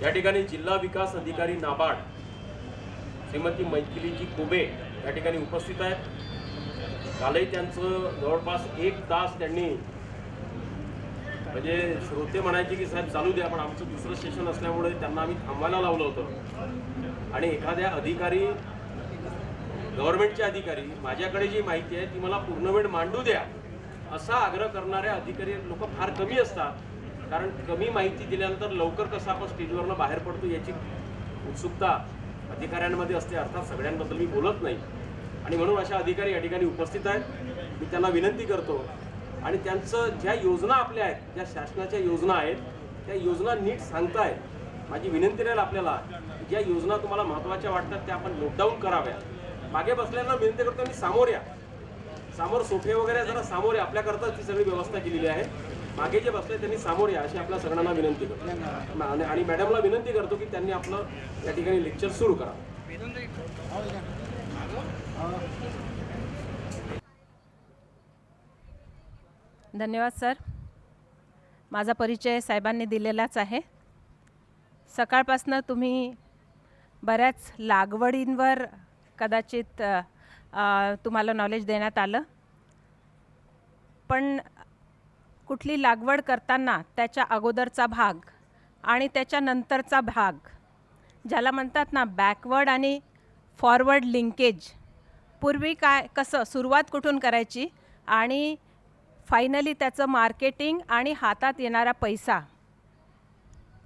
या ठिकाणी जिल्हा विकास अधिकारी नाबार्ड श्रीमती मैथिलीजी कोबे या ठिकाणी उपस्थित आहेत। कालही त्यांचं जवळपास 1 तास त्यांनी म्हणजे श्रोते म्हणायचे की साहेब चालू द्या, पण आमचं दुसरं सेशन असल्यामुळे त्यांना आम्ही थांबायला लावलं होतं। आणि एखाद्या अधिकारी, गव्हर्नमेंटचे अधिकारी, माझ्याकडे जी माहिती आहे ती मला पूर्ण वेळ मांडू द्या असा आग्रह करणारे अधिकारी लोक फार कमी असतात। कारण कमी माहिती दिल्यानंतर लवकर कसं आपण स्टेजवरनं बाहेर पडतो याची उत्सुकता अधिकाऱ्यांमध्ये असते। अर्थात सगळ्यांबद्दल मी बोलत नाही, आणि म्हणून अशा अधिकारी या ठिकाणी उपस्थित आहेत। मी त्यांना विनंती करतो आणि त्यांचं ज्या योजना आपल्या आहेत, ज्या शासनाच्या योजना आहेत, त्या योजना नीट सांगतायत। माझी विनंती राहील आपल्याला, ज्या योजना तुम्हाला महत्त्वाच्या वाटतात त्या आपण नोट डाऊन कराव्या। मागे बसल्यानं विनंती करतो मी समोर या, समोर सोफे वगैरे जरा समोर या, आपल्याकरता ती सगळी व्यवस्था केलेली आहे। मागे जे बसले त्यांनी समोर या अशी आपल्या सगळ्यांना विनंती करतो। आणि मॅडमला विनंती करतो की त्यांनी आपलं या ठिकाणी लेक्चर सुरू करा। धन्यवाद सर। माझा परिचय साहेबांनी दिलेलाच आहे। सकाळपासून तुम्ही बऱ्याच लागवडींवर कदाचित तुम्हाला नॉलेज देण्यात आलं, पण कुठली लागवड करताना त्याच्या अगोदरचा भाग आणि त्याच्यानंतरचा भाग, ज्याला म्हणतात ना बॅकवर्ड आणि फॉरवर्ड लिंकेज, पूर्वी काय कसं सुरुवात कुठून करायची आणि फायनली त्याचं मार्केटिंग आणि हातात येणारा पैसा,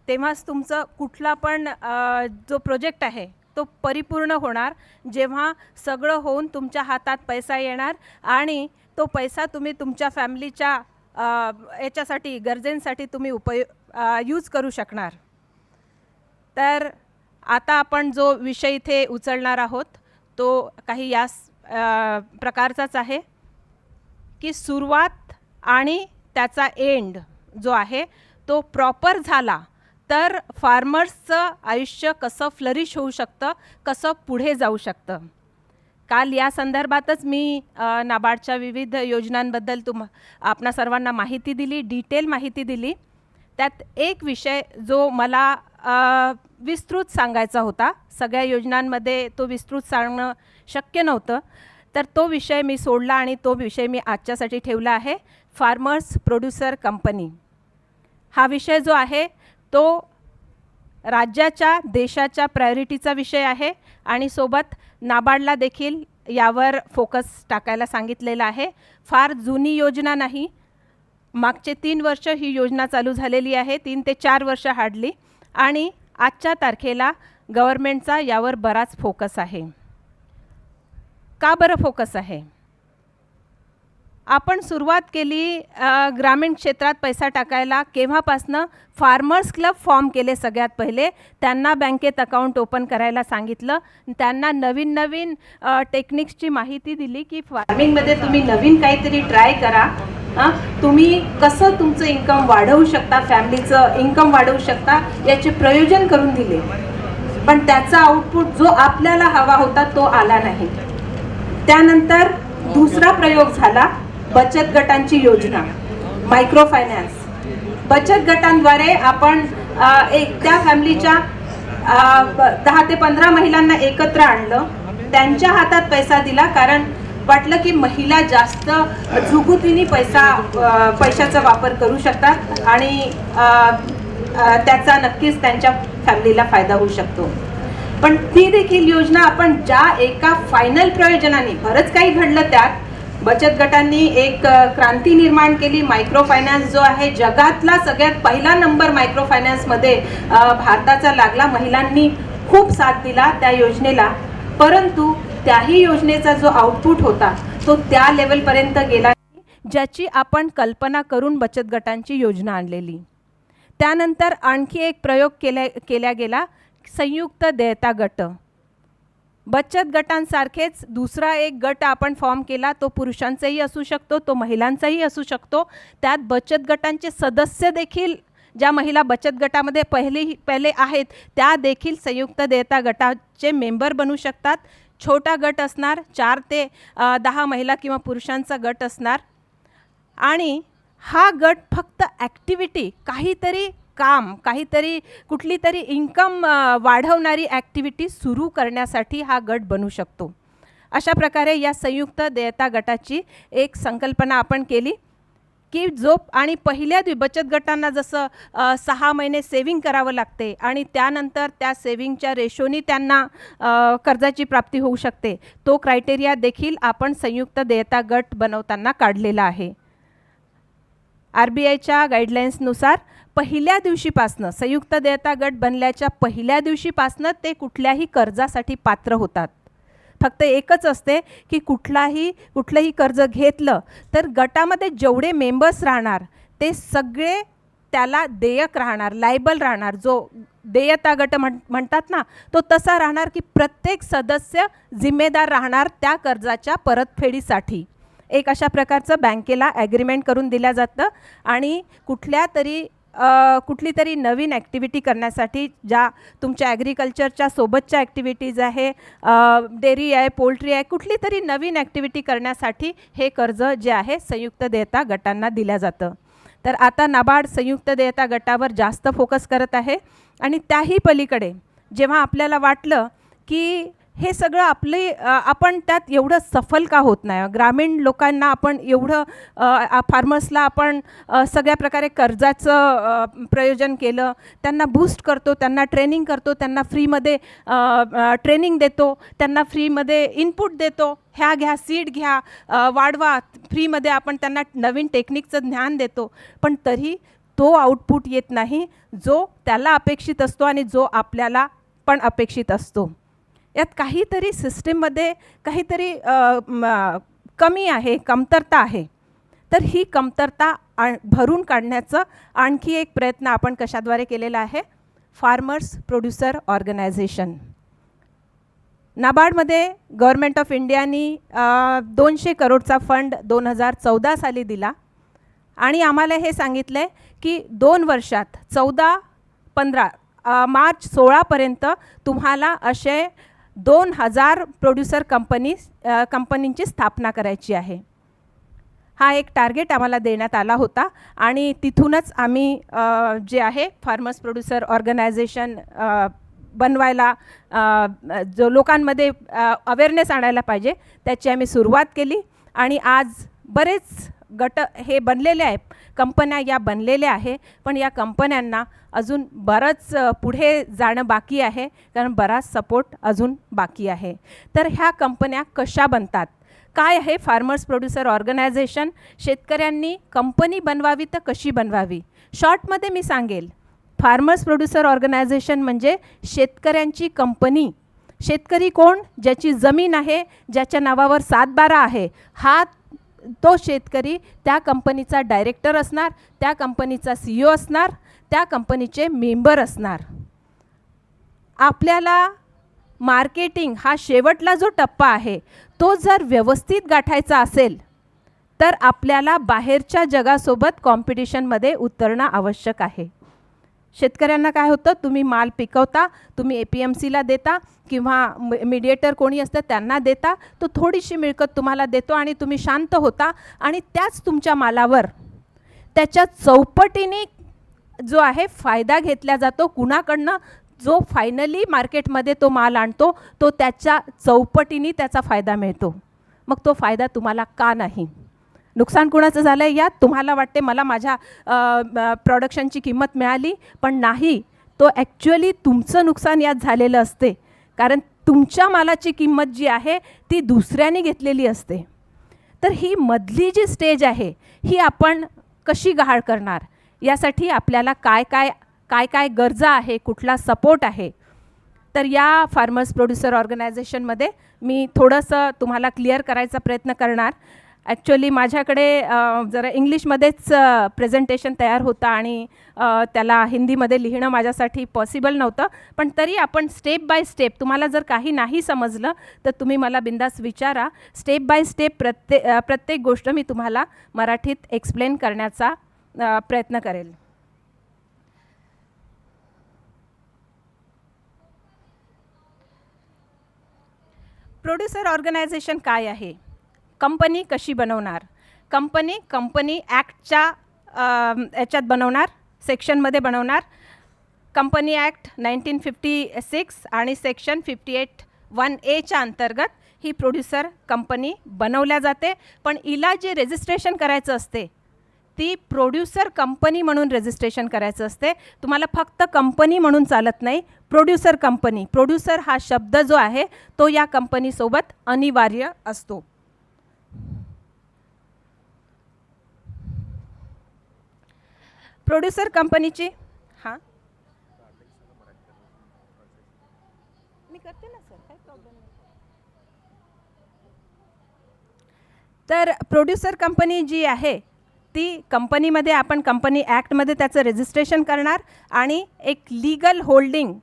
तेव्हाच तुमचं कुठला पण जो प्रोजेक्ट आहे तो परिपूर्ण होणार, जेव्हा सगळं होऊन तुमच्या हातात पैसा येणार आणि तो पैसा तुम्ही तुमच्या फॅमिलीच्या याच्यासाठी गरजेंसाठी तुम्ही यूज करू शकणार। तर आता आपण जो विषय इथे उचलणार आहोत तो काही याच प्रकारचाच आहे की सुरुवात आणि त्याचा एंड जो आहे तो प्रॉपर झाला तर फार्मर्सचं आयुष्य कसं फ्लरिश होऊ शकतं, कसं पुढे जाऊ शकतं। काल या संदर्भातच मी नाबार्डच्या विविध योजनांबद्दल आपणा सर्वांना माहिती दिली, डिटेल माहिती दिली। त्यात एक विषय जो मला विस्तृत सांगायचा होता, सगळ्या योजनांमध्ये तो विस्तृत सांगणं शक्य नव्हतं, तर तो विषय मी सोडला आणि तो विषय मी आजच्यासाठी ठेवला आहे, फार्मर्स प्रोड्युसर कंपनी। हा विषय जो आहे तो राज्याच्या देशाच्या प्रायोरिटीचा विषय आहे आणि सोबत नाबार्डला देखील यावर फोकस टाकायला सांगितलेला आहे। फार जुनी योजना नाही, मागचे 3 वर्ष ही योजना चालू झालेली आहे, 3 ते 4 वर्ष हार्डली, आणि आजच्या तारखेला गव्हर्नमेंटचा यावर बराच फोकस आहे। का बरं फोकस आहे? आपण सुरुवात केली ग्रामीण क्षेत्रात पैसा टाकायला केव्हापासनं? फार्मर्स क्लब फॉर्म केले सगळ्यात पहिले, त्यांना बँकेत अकाउंट ओपन करायला सांगितलं, त्यांना नवीन नवीन टेक्निक्सची माहिती दिली की फार्मिंगमध्ये तुम्ही नवीन काहीतरी ट्राय करा, तुम्ही कसं तुमचं इन्कम वाढवू शकता, फॅमिलीचं इन्कम वाढवू शकता, याचे प्रयोजन करून दिले। पण त्याचा आउटपुट जो आपल्याला हवा होता तो आला नाही। त्यानंतर दुसरा प्रयोग झाला बचत गटांची योजना, मायक्रो फायनान्स। बचत गटांद्वारे आपण त्या फॅमिलीच्या 10 ते 15 महिलांना एकत्र आणलं, त्यांच्या हातात पैसा दिला, कारण वाटलं की महिला जास्त झुगुतीने पैशाचा वापर करू शकतात आणि त्याचा नक्कीच त्यांच्या फॅमिलीला फायदा होऊ शकतो। पण ती देखील योजना आपण ज्या एका फायनल प्रयोजनाने, बरंच काही घडलं त्यात, बचत गटांनी एक क्रांती निर्माण केली। मायक्रो फायनान्स जो आहे जगातला सगळ्यात पहिला नंबर मायक्रो फायनान्समध्ये भारताचा लागला, महिलांनी खूप साथ दिला त्या योजनेला, परंतु त्याही योजनेचा जो आउटपुट होता तो त्या लेवलपर्यंत गेला ज्याची आपण कल्पना करून बचत गटांची योजना आणलेली। त्यानंतर आणखी एक प्रयोग केला गेला, संयुक्त देयता गट। बचत गटांसारखेच दुसरा एक गट आपण फॉर्म केला, तो पुरुषांचाही असू शकतो, तो महिलांचाही असू शकतो। त्यात बचत गटांचे सदस्य देखील, ज्या महिला बचत गटामध्ये पहिले आहेत त्या देखील संयुक्त देयता गटाचे मेंबर बनू शकतात। छोटा गट असणार, 4 ते 10 महिला किंवा पुरुषांचा गट असणार, आणि हा गट फक्त ॲक्टिव्हिटी, काहीतरी काम, काहीतरी कुठली तरी इन्कम वाढवणारी ॲक्टिव्हिटी सुरू करण्यासाठी हा गट बनू शकतो. अशा प्रकारे या संयुक्त देयता गटाची एक संकल्पना आपण केली की जो आणि पहिल्या बचत गटांना जसं 6 महिने सेविंग करावं लागते आणि त्यानंतर त्या सेविंगच्या रेशोनी त्यांना कर्जाची प्राप्ती होऊ शकते, तो क्रायटेरिया देखील आपण संयुक्त देयता गट बनवताना काढलेला आहे. RBIच्या गाईडलाईन्सनुसार पहिल्या दिवशीपासनं संयुक्त देयता गट बनल्याच्या पहिल्या दिवशीपासनं ते कुठल्याही कर्जासाठी पात्र होतात. फक्त एकच असते की कुठलंही कर्ज घेतलं तर गटामध्ये जेवढे मेंबर्स राहणार ते सगळे त्याला देयक राहणार, लायबल राहणार. जो देयता गट म्हणतात ना, तो तसा राहणार की प्रत्येक सदस्य जिम्मेदार राहणार त्या कर्जाच्या परतफेडीसाठी. एक अशा प्रकारचं बँकेला ॲग्रीमेंट करून दिलं जातं आणि कुठली तरी नवीन ॲक्टिव्हिटी करण्यासाठी ज्या तुमच्या ॲग्रिकल्चरच्या सोबतच्या ॲक्टिव्हिटीज आहे, डेअरी आहे, पोल्ट्री आहे, कुठली तरी नवीन ॲक्टिव्हिटी करण्यासाठी हे कर्ज जे आहे संयुक्त देयता गटांना दिलं जातं. तर आता नाबार्ड संयुक्त देयता गटावर जास्त फोकस करत आहे आणि त्याही पलीकडे जेव्हा आपल्याला वाटलं की हे सगळं आपण त्यात एवढं सफल का होत नाही, ग्रामीण लोकांना आपण एवढं फार्मर्सला आपण सगळ्या प्रकारे कर्जाचं प्रयोजन केलं, त्यांना बूस्ट करतो, त्यांना ट्रेनिंग करतो, त्यांना फ्रीमध्ये ट्रेनिंग देतो, त्यांना फ्रीमध्ये इनपुट देतो, ह्या घ्या, सीड घ्या, वाढवा, फ्रीमध्ये आपण त्यांना नवीन टेक्निकचं ज्ञान देतो, पण तरी तो आउटपुट येत नाही जो त्याला अपेक्षित असतो आणि जो आपल्याला पण अपेक्षित असतो. यात काहीतरी सिस्टीममध्ये काहीतरी कमी आहे, कमतरता आहे. तर ही कमतरता भरून काढण्याचं आणखी एक प्रयत्न आपण कशाद्वारे केलेला आहे, फार्मर्स प्रोड्युसर ऑर्गनायझेशन. नाबार्डमध्ये गव्हर्मेंट ऑफ इंडियानी 200 करोडचा फंड 2014 साली दिला आणि आम्हाला हे सांगितलं आहे की 2 वर्षात 14-15 मार्च 16पर्यंत तुम्हाला असे 2000 प्रोड्युसर कंपनींची स्थापना करायची आहे. हा एक टार्गेट आम्हाला देण्यात आला होता आणि तिथूनच आम्ही जे आहे फार्मर्स प्रोड्युसर ऑर्गनायझेशन बनवायला, जो लोकांमध्ये अवेअरनेस आणायला पाहिजे त्याची आम्ही सुरुवात केली आणि आज बरेच गट हे बनलेले आहेत, कंपन्या या बनलेल्या आहे, पण या कंपन्यांना अजून बरंच पुढे जाणं बाकी आहे, कारण बराच सपोर्ट अजून बाकी आहे. तर ह्या कंपन्या कशा बनतात, काय आहे फार्मर्स प्रोड्युसर ऑर्गनायझेशन, शेतकऱ्यांनी कंपनी बनवावी तर कशी बनवावी. शॉर्टमध्ये मी सांगेल, फार्मर्स प्रोड्युसर ऑर्गनायझेशन म्हणजे शेतकऱ्यांची कंपनी. शेतकरी कोण, ज्याची जमीन आहे, ज्याच्या नावावर 7/12 आहे, तो शेतकरी त्या कंपनीचा डायरेक्टर असणार, त्या कंपनीचा CEO असणार, त्या कंपनीचे मेंबर असणार. आपल्याला मार्केटिंग हा शेवटला जो टप्पा आहे तो जर व्यवस्थित गाठायचा असेल तर आपल्याला बाहेरच्या जगासोबत कॉम्पिटिशनमध्ये उतरणं आवश्यक आहे. शेतकऱ्यांना काय होतं, तुम्ही माल पिकवता, तुम्ही APMCला देता किंवा मीडिएटर कोणी असतं त्यांना देता, तो थोडीशी मिळकत तुम्हाला देतो आणि तुम्ही शांत होता आणि त्याच तुमच्या मालावर त्याच्या चौपटीने जो आहे फायदा घेतला जातो. कुणाकडनं, जो फायनली मार्केटमध्ये तो माल आणतो तो त्याच्या चौपटीने त्याचा फायदा मिळतो. मग तो फायदा तुम्हाला का नाही? नुकसान कुणाचं झालं आहे यात? तुम्हाला वाटते मला माझ्या प्रोडक्शनची किंमत मिळाली, पण नाही, तो ॲक्च्युअली तुमचं नुकसान यात झालेलं असते, कारण तुमच्या मालाची किंमत जी आहे ती दुसऱ्याने घेतलेली असते. तर ही मधली जी स्टेज आहे ही आपण कशी गहाळ करणार, यासाठी आपल्याला काय काय गरजा आहे, कुठला सपोर्ट आहे. तर या फार्मर्स प्रोड्युसर ऑर्गनायझेशनमध्ये मी थोडंसं तुम्हाला क्लिअर करायचा प्रयत्न करणार. ॲक्च्युअली माझ्याकडे जरा इंग्लिशमध्येच प्रेझेंटेशन तयार होतं आणि त्याला हिंदीमध्ये लिहिणं माझ्यासाठी पॉसिबल नव्हतं, पण तरी आपण स्टेप बाय स्टेप, तुम्हाला जर काही नाही समजलं तर तुम्ही मला बिंदास विचारा. स्टेप बाय स्टेप प्रत्येक गोष्ट मी तुम्हाला मराठीत एक्सप्लेन करण्याचा प्रयत्न करेल. प्रोड्युसर ऑर्गनायझेशन काय आहे, कंपनी कशी बनवणार, कंपनी ॲक्टच्या याच्यात बनवणार, सेक्शनमध्ये बनवणार. कंपनी ॲक्ट 1956 आणि सेक्शन 58(1)(a)च्या अंतर्गत ही प्रोड्युसर कंपनी बनवल्या जाते. पण हिला जे रजिस्ट्रेशन करायचं असते ती प्रोड्युसर कंपनी म्हणून रजिस्ट्रेशन करायचं असते. तुम्हाला फक्त कंपनी म्हणून चालत नाही, प्रोड्युसर कंपनी. प्रोड्युसर हा शब्द जो आहे तो या कंपनीसोबत अनिवार्य असतो. प्रोड्युसर कंपनीची हां मी करते ना सर, काही प्रॉब्लेम नाही. तर प्रोड्युसर कंपनी जी आहे ती कंपनीमध्ये आपण कंपनी ॲक्टमध्ये त्याचं रजिस्ट्रेशन करणार आणि एक लीगल होल्डिंग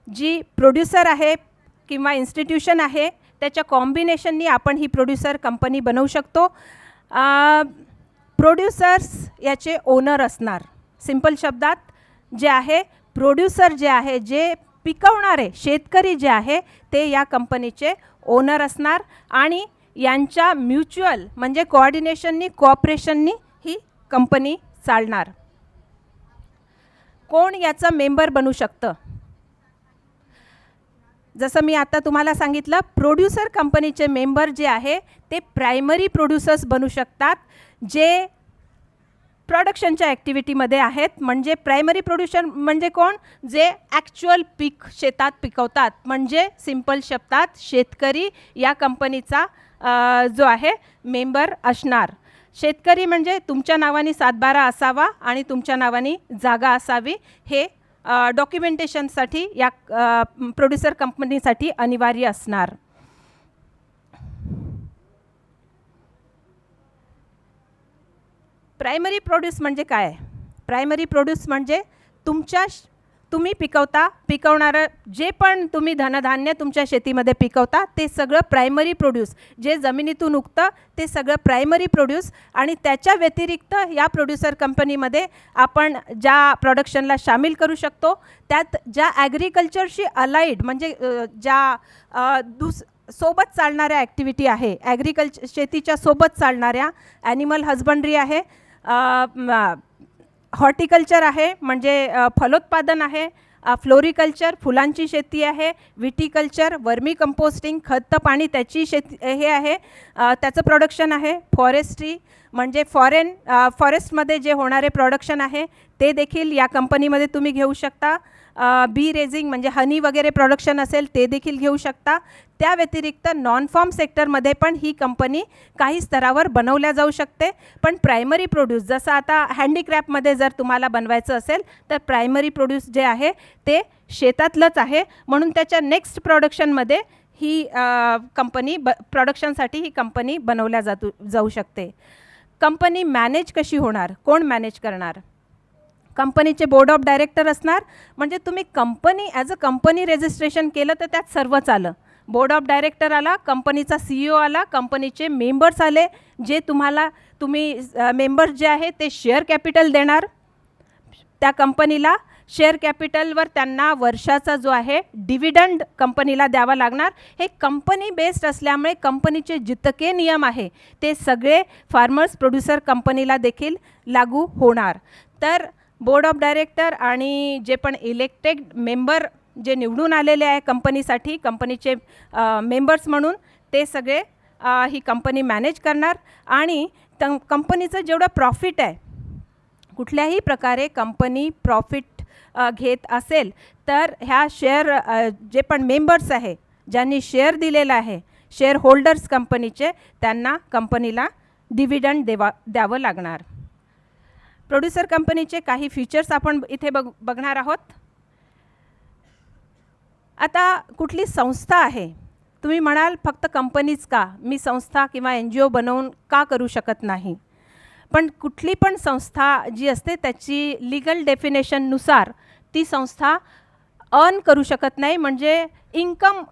जी प्रोड्युसर आहे किंवा इन्स्टिट्यूशन आहे त्याच्या कॉम्बिनेशननी आपण ही प्रोड्युसर कंपनी बनवू शकतो. प्रोड्युसर्स याचे ओनर असणार. सिंपल शब्दात जे आहे प्रोड्युसर जे आहे, जे पिकवणारे शेतकरी जे आहे ते या कंपनीचे ओनर असणार आणि यांच्या म्युच्युअल म्हणजे कोऑर्डिनेशननी कोऑपरेशननी ही कंपनी चालणार. कोण याचं मेंबर बनू शकतं? जसं मी आता तुम्हाला सांगितलं, प्रोड्युसर कंपनीचे मेंबर जे आहे ते प्रायमरी प्रोड्युसर्स बनू शकतात जे प्रोडक्शनच्या ॲक्टिव्हिटीमध्ये आहेत. म्हणजे प्रायमरी प्रोड्युसर म्हणजे कोण? जे ॲक्च्युअल पीक शेतात पिकवतात. म्हणजे सिंपल शब्दात शेतकरी या कंपनीचा जो आहे मेंबर असणार. शेतकरी म्हणजे तुमच्या नावाने 7/12 असावा आणि तुमच्या नावाने जागा असावी. हे डॉक्युमेंटेशनसाठी या प्रोड्युसर कंपनीसाठी अनिवार्य असणार. प्रायमरी प्रोड्यूस म्हणजे काय? प्रायमरी प्रोड्यूस म्हणजे तुम्ही पिकवणारं जे पण तुम्ही धनधान्य तुमच्या शेतीमध्ये पिकवता ते सगळं प्रायमरी प्रोड्यूस. जे जमिनीतून उगतं ते सगळं प्रायमरी प्रोड्यूस. आणि त्याच्या व्यतिरिक्त या प्रोड्युसर कंपनीमध्ये आपण ज्या प्रोडक्शनला सामील करू शकतो त्यात ज्या ॲग्रिकल्चरशी अलाइड म्हणजे ज्या सोबत चालणाऱ्या ॲक्टिव्हिटी आहे, शेतीच्या सोबत चालणाऱ्या ॲनिमल हजबंड्री आहे, हॉर्टिकल्चर आहे म्हणजे फलोत्पादन आहे, फ्लोरिकल्चर फुलांची शेती आहे, विटिकल्चर वर्मी कंपोस्टिंग खत पाणी त्याची शेती हे आहे, त्याचं प्रोडक्शन आहे, फॉरेस्ट्री म्हणजे फॉरेस्टमध्ये जे होणारे प्रोडक्शन आहे ते देखील या कंपनीमध्ये तुम्ही घेऊ शकता. बी रेझिंग म्हणजे हनी वगैरे प्रोडक्शन असेल ते देखील घेऊ शकता. त्या व्यतिरिक्त नॉन फॉर्म सेक्टरमध्ये पण ही कंपनी काही स्तरावर बनवल्या जाऊ शकते. पण प्रायमरी प्रोड्यूस जसं आता हँडीक्रॅफ्टमध्ये जर तुम्हाला बनवायचं असेल तर प्रायमरी प्रोड्यूस जे आहे ते शेतातलंच आहे. म्हणून त्याच्या नेक्स्ट प्रोडक्शनमध्ये ही कंपनी प्रोडक्शनसाठी ही कंपनी बनवल्या जाऊ शकते. कंपनी मॅनेज कशी होणार? कोण मॅनेज करणार? कंपनीचे बोर्ड ऑफ डायरेक्टर असणार. म्हणजे तुम्ही company as a company registration केलं तर त्यात सर्वच आलं. बोर्ड ऑफ डायरेक्टर आला, कंपनीचा CEO आला, कंपनीचे मेंबर्स आले जे तुम्ही मेंबर्स जे आहे ते शेअर कॅपिटल देणार त्या कंपनीला. शेअर कॅपिटलवर त्यांना वर्षाचा जो आहे डिव्हिडंड कंपनीला द्यावा लागणार. हे कंपनी बेस्ड असल्यामुळे कंपनीचे जितके नियम आहे ते सगळे फार्मर्स प्रोड्युसर कंपनीला देखील लागू होणार. तर बोर्ड ऑफ डायरेक्टर आणि जे पण इलेक्टेड मेंबर जे निवडून आलेले आहे कंपनीसाठी कंपनीचे मेंबर्स म्हणून ते सगळे ही कंपनी मॅनेज करणार. आणि कंपनीचं जेवढं प्रॉफिट आहे, कुठल्याही प्रकारे कंपनी प्रॉफिट घेत असेल तर ह्या शेअर जे पण मेंबर्स आहे ज्यांनी शेअर दिलेला आहे शेअर होल्डर्स कंपनीचे त्यांना कंपनीला डिव्हिडंड द्यावं लागणार. प्रोड्युसर कंपनीचे काही फीचर्स आपण इथे बघणार आहोत. आता कुठली संस्था आहे? तुम्ही म्हणाल फक्त कंपनीच का? मी संस्था किंवा NGO बनवून का करू शकत नाही? पण कुठली पण संस्था जी असते त्याची लीगल डेफिनेशननुसार ती संस्था अर्न करू शकत नाही. म्हणजे इन्कम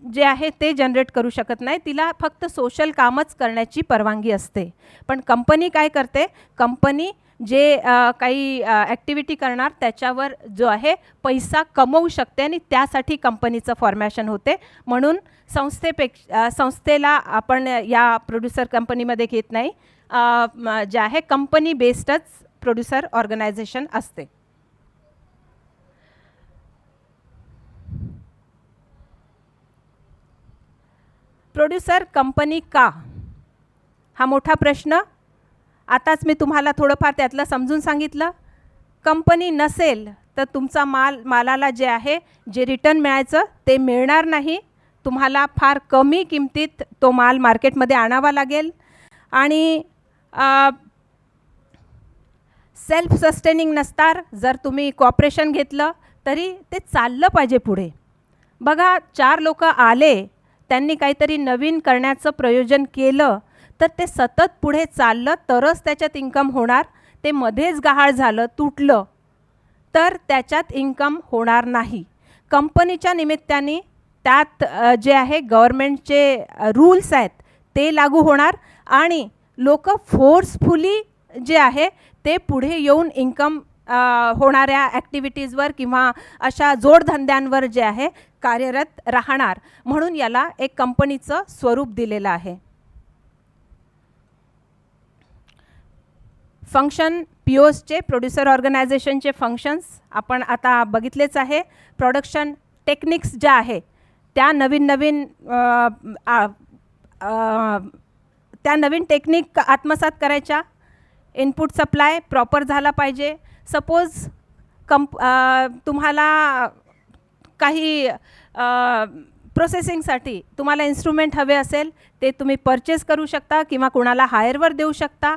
जे आहे ते जनरेट करू शकत नाही. तिला फक्त सोशल कामच करण्याची परवानगी असते. पण कंपनी काय करते? कंपनी जे काही ॲक्टिव्हिटी करणार त्याच्यावर जो आहे पैसा कमवू शकते आणि त्यासाठी कंपनीचं फॉर्मेशन होते. म्हणून संस्थेला आपण या प्रोड्युसर कंपनीमध्ये घेत नाही. जे आहे कंपनी बेस्डच प्रोड्युसर ऑर्गनायझेशन असते. प्रोड्युसर कंपनी का, हा मोठा प्रश्न. आताच मी तुम्हाला थोडंफार त्यातलं समजून सांगितलं. कंपनी नसेल तर तुमचा मालाला जे आहे जे रिटर्न मिळायचं ते मिळणार नाही. तुम्हाला फार कमी किमतीत तो माल मार्केटमध्ये आणावा लागेल आणि सेल्फ सस्टेनिंग नसणार. जर तुम्ही कॉर्पोरेशन घेतलं तरी ते चाललं पाहिजे पुढे. बघा, 4 लोक आले, त्यांनी काहीतरी नवीन करण्याचं प्रयोजन केलं तर ते सतत पुढे चाललं तरच त्याच्यात इन्कम होणार. ते मध्येच गहाळ झालं, तुटलं तर त्याच्यात इन्कम होणार नाही. कंपनीच्या निमित्ताने त्यात जे आहे गव्हर्मेंटचे रूल्स आहेत ते लागू होणार आणि लोक फोर्सफुली जे आहे ते पुढे येऊन इन्कम होणाऱ्या ॲक्टिव्हिटीजवर किंवा अशा जोडधंद्यांवर जे आहे कार्यरत राहणार. म्हणून याला एक कंपनीचं स्वरूप दिलेलं आहे. फंक्शन POSचे, प्रोड्युसर ऑर्गनायझेशनचे फंक्शन्स आपण आता बघितलेच आहे. प्रोडक्शन टेक्निक्स ज्या आहे त्या नवीन टेक्निक आत्मसात करायच्या. इनपुट सप्लाय प्रॉपर झाला पाहिजे. सपोज तुम्हाला काही प्रोसेसिंगसाठी तुम्हाला इन्स्ट्रुमेंट हवे असेल ते तुम्ही परचेस करू शकता किंवा कुणाला हायरवर देऊ शकता.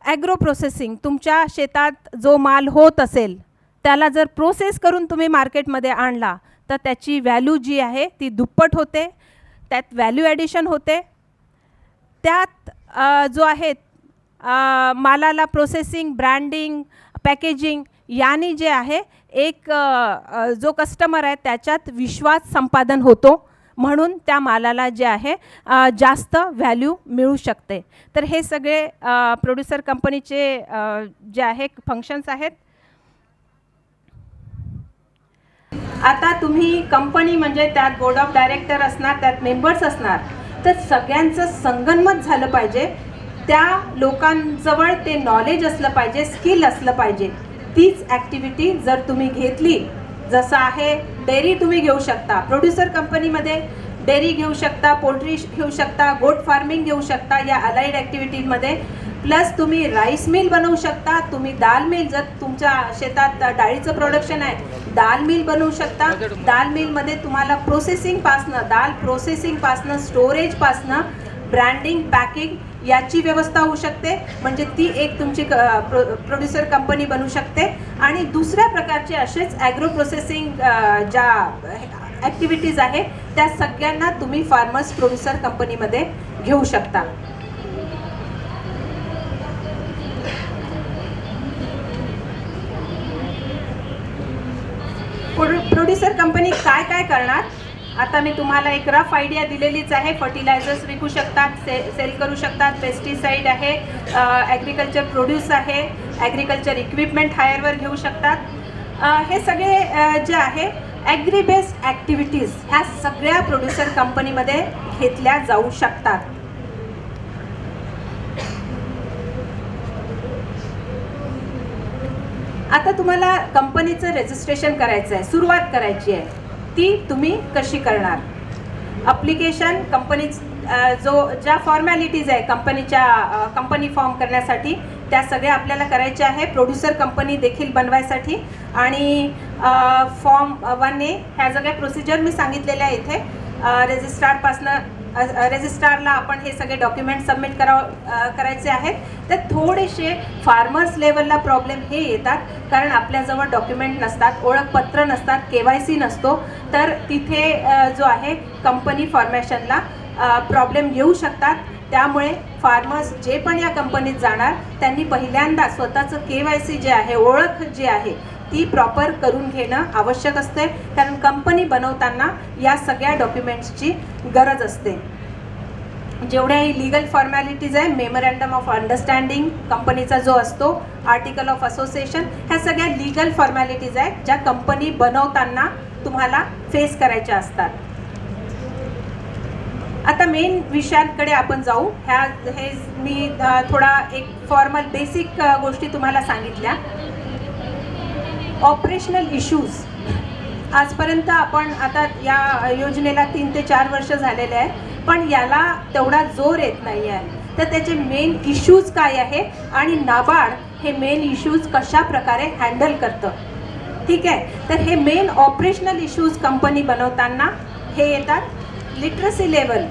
ॲग्रो प्रोसेसिंग, तुमच्या शेतात जो माल होत असेल त्याला जर प्रोसेस करून तुम्ही मार्केटमध्ये आणला तर त्याची व्हॅल्यू जी आहे ती दुप्पट होते, त्यात व्हॅल्यू ॲडिशन होते. त्यात जो आहे मालाला प्रोसेसिंग, ब्रँडिंग, पॅकेजिंग यानी जे आहे एक जो कस्टमर आहे त्याच्यात विश्वास संपादन होतो. म्हणून त्या मालाला जे आहे जास्त व्हॅल्यू मिळू शकते. तर हे सगळे प्रोड्युसर कंपनीचे जे आहे फंक्शन्स आहेत. आता तुम्ही कंपनी म्हणजे त्यात बोर्ड ऑफ डायरेक्टर असणार, त्यात मेंबर्स असणार, तर सगळ्यांचं संगनमत झालं पाहिजे. त्या लोकांजवळ ते नॉलेज असलं पाहिजे, स्किल असलं पाहिजे. तीच ॲक्टिव्हिटी जर तुम्ही घेतली, जसं आहे डेअरी तुम्ही घेऊ शकता, प्रोड्युसर कंपनीमध्ये डेअरी घेऊ शकता, पोल्ट्री घेऊ शकता, गोट फार्मिंग घेऊ शकता या अलाइड ॲक्टिव्हिटीजमध्ये. प्लस तुम्ही राईस मिल बनवू शकता, तुम्ही दाल मिल, जर तुमच्या शेतात डाळीचं प्रोडक्शन आहे दाल मिल बनवू शकता. दाल मिलमध्ये तुम्हाला प्रोसेसिंगपासनं, दाल प्रोसेसिंगपासनं, स्टोरेजपासनं, ब्रँडिंग, पॅकिंग याची व्यवस्था होऊ शकते. म्हणजे ती एक तुमची प्रोड्युसर कंपनी बनू शकते. आणि दुसऱ्या प्रकारचे असेच ॲग्रो प्रोसेसिंग ज्या ॲक्टिव्हिटीज आहे त्या सगळ्यांना तुम्ही फार्मर्स प्रोड्युसर कंपनीमध्ये घेऊ शकता. प्रोड्युसर कंपनी काय काय करणार, आता मी तुम्हाला एक रफ आयडिया दिलेलीच आहे. फर्टिलायझर्स विकू शकतात, सेल करू शकतात, पेस्टिसाईड आहे, ॲग्रिकल्चर प्रोड्यूस आहे, ॲग्रिकल्चर इक्विपमेंट हायरवर घेऊ शकतात. हे सगळे जे आहे ॲग्री बेस्ड ॲक्टिव्हिटीज ह्या सगळ्या प्रोड्युसर कंपनीमध्ये घेतल्या जाऊ शकतात. आता तुम्हाला कंपनीचं रजिस्ट्रेशन करायचं आहे, सुरुवात करायची आहे, ती तुम्ही कशी करणार. अप्लिकेशन, कंपनी ज्या फॉर्मॅलिटीज आहे कंपनी फॉर्म करण्यासाठी त्या सगळ्या आपल्याला करायच्या आहे. प्रोड्युसर कंपनी देखील बनवायसाठी आणि फॉर्म 1A ह्या सगळ्या प्रोसिजर मी सांगितलेल्या आहे इथे. रजिस्ट्रारला आपण हे सगळे डॉक्युमेंट सबमिट करायचे आहेत. तर थोडेसे फार्मर्स लेवलला प्रॉब्लेम हे येतात कारण आपल्याजवळ डॉक्युमेंट नसतात, ओळखपत्र नसतात, KYC नसतो. तर तिथे जो आहे कंपनी फॉर्मेशनला प्रॉब्लेम येऊ शकतात. त्यामुळे फार्मर्स जे पण या कंपनीत जाणार त्यांनी पहिल्यांदा स्वतःचं KYC जे आहे, ओळख जी आहे ती प्रॉपर करून घेणं आवश्यक असते. कारण कंपनी बनवताना या सगळ्या डॉक्युमेंट्सची गरज असते. जेवढ्याही लिगल फॉर्मॅलिटीज आहे, मेमोरँडम ऑफ अंडरस्टँडिंग कंपनीचा जो असतो, आर्टिकल ऑफ असोसिएशन, ह्या सगळ्या लिगल फॉर्मॅलिटीज आहेत ज्या कंपनी बनवताना तुम्हाला फेस करायच्या असतात. आता मेन विषयांकडे आपण जाऊ. हे मी थोडा एक फॉर्मल बेसिक गोष्टी तुम्हाला सांगितल्या. Operational issues. आजपर्यंत आपण आता या योजनेला 3 ते 4 वर्ष झालेले आहे, पण याला तेवढा जोर येत नाही आहे. तर त्याचे मेन इश्यूज काय आहे आणि नाबार्ड हे मेन इश्यूज कशा प्रकारे हँडल करतं. ठीक आहे. तर हे मेन ऑपरेशनल इश्यूज कंपनी बनवताना हे येतात. लिटरसी लेवल,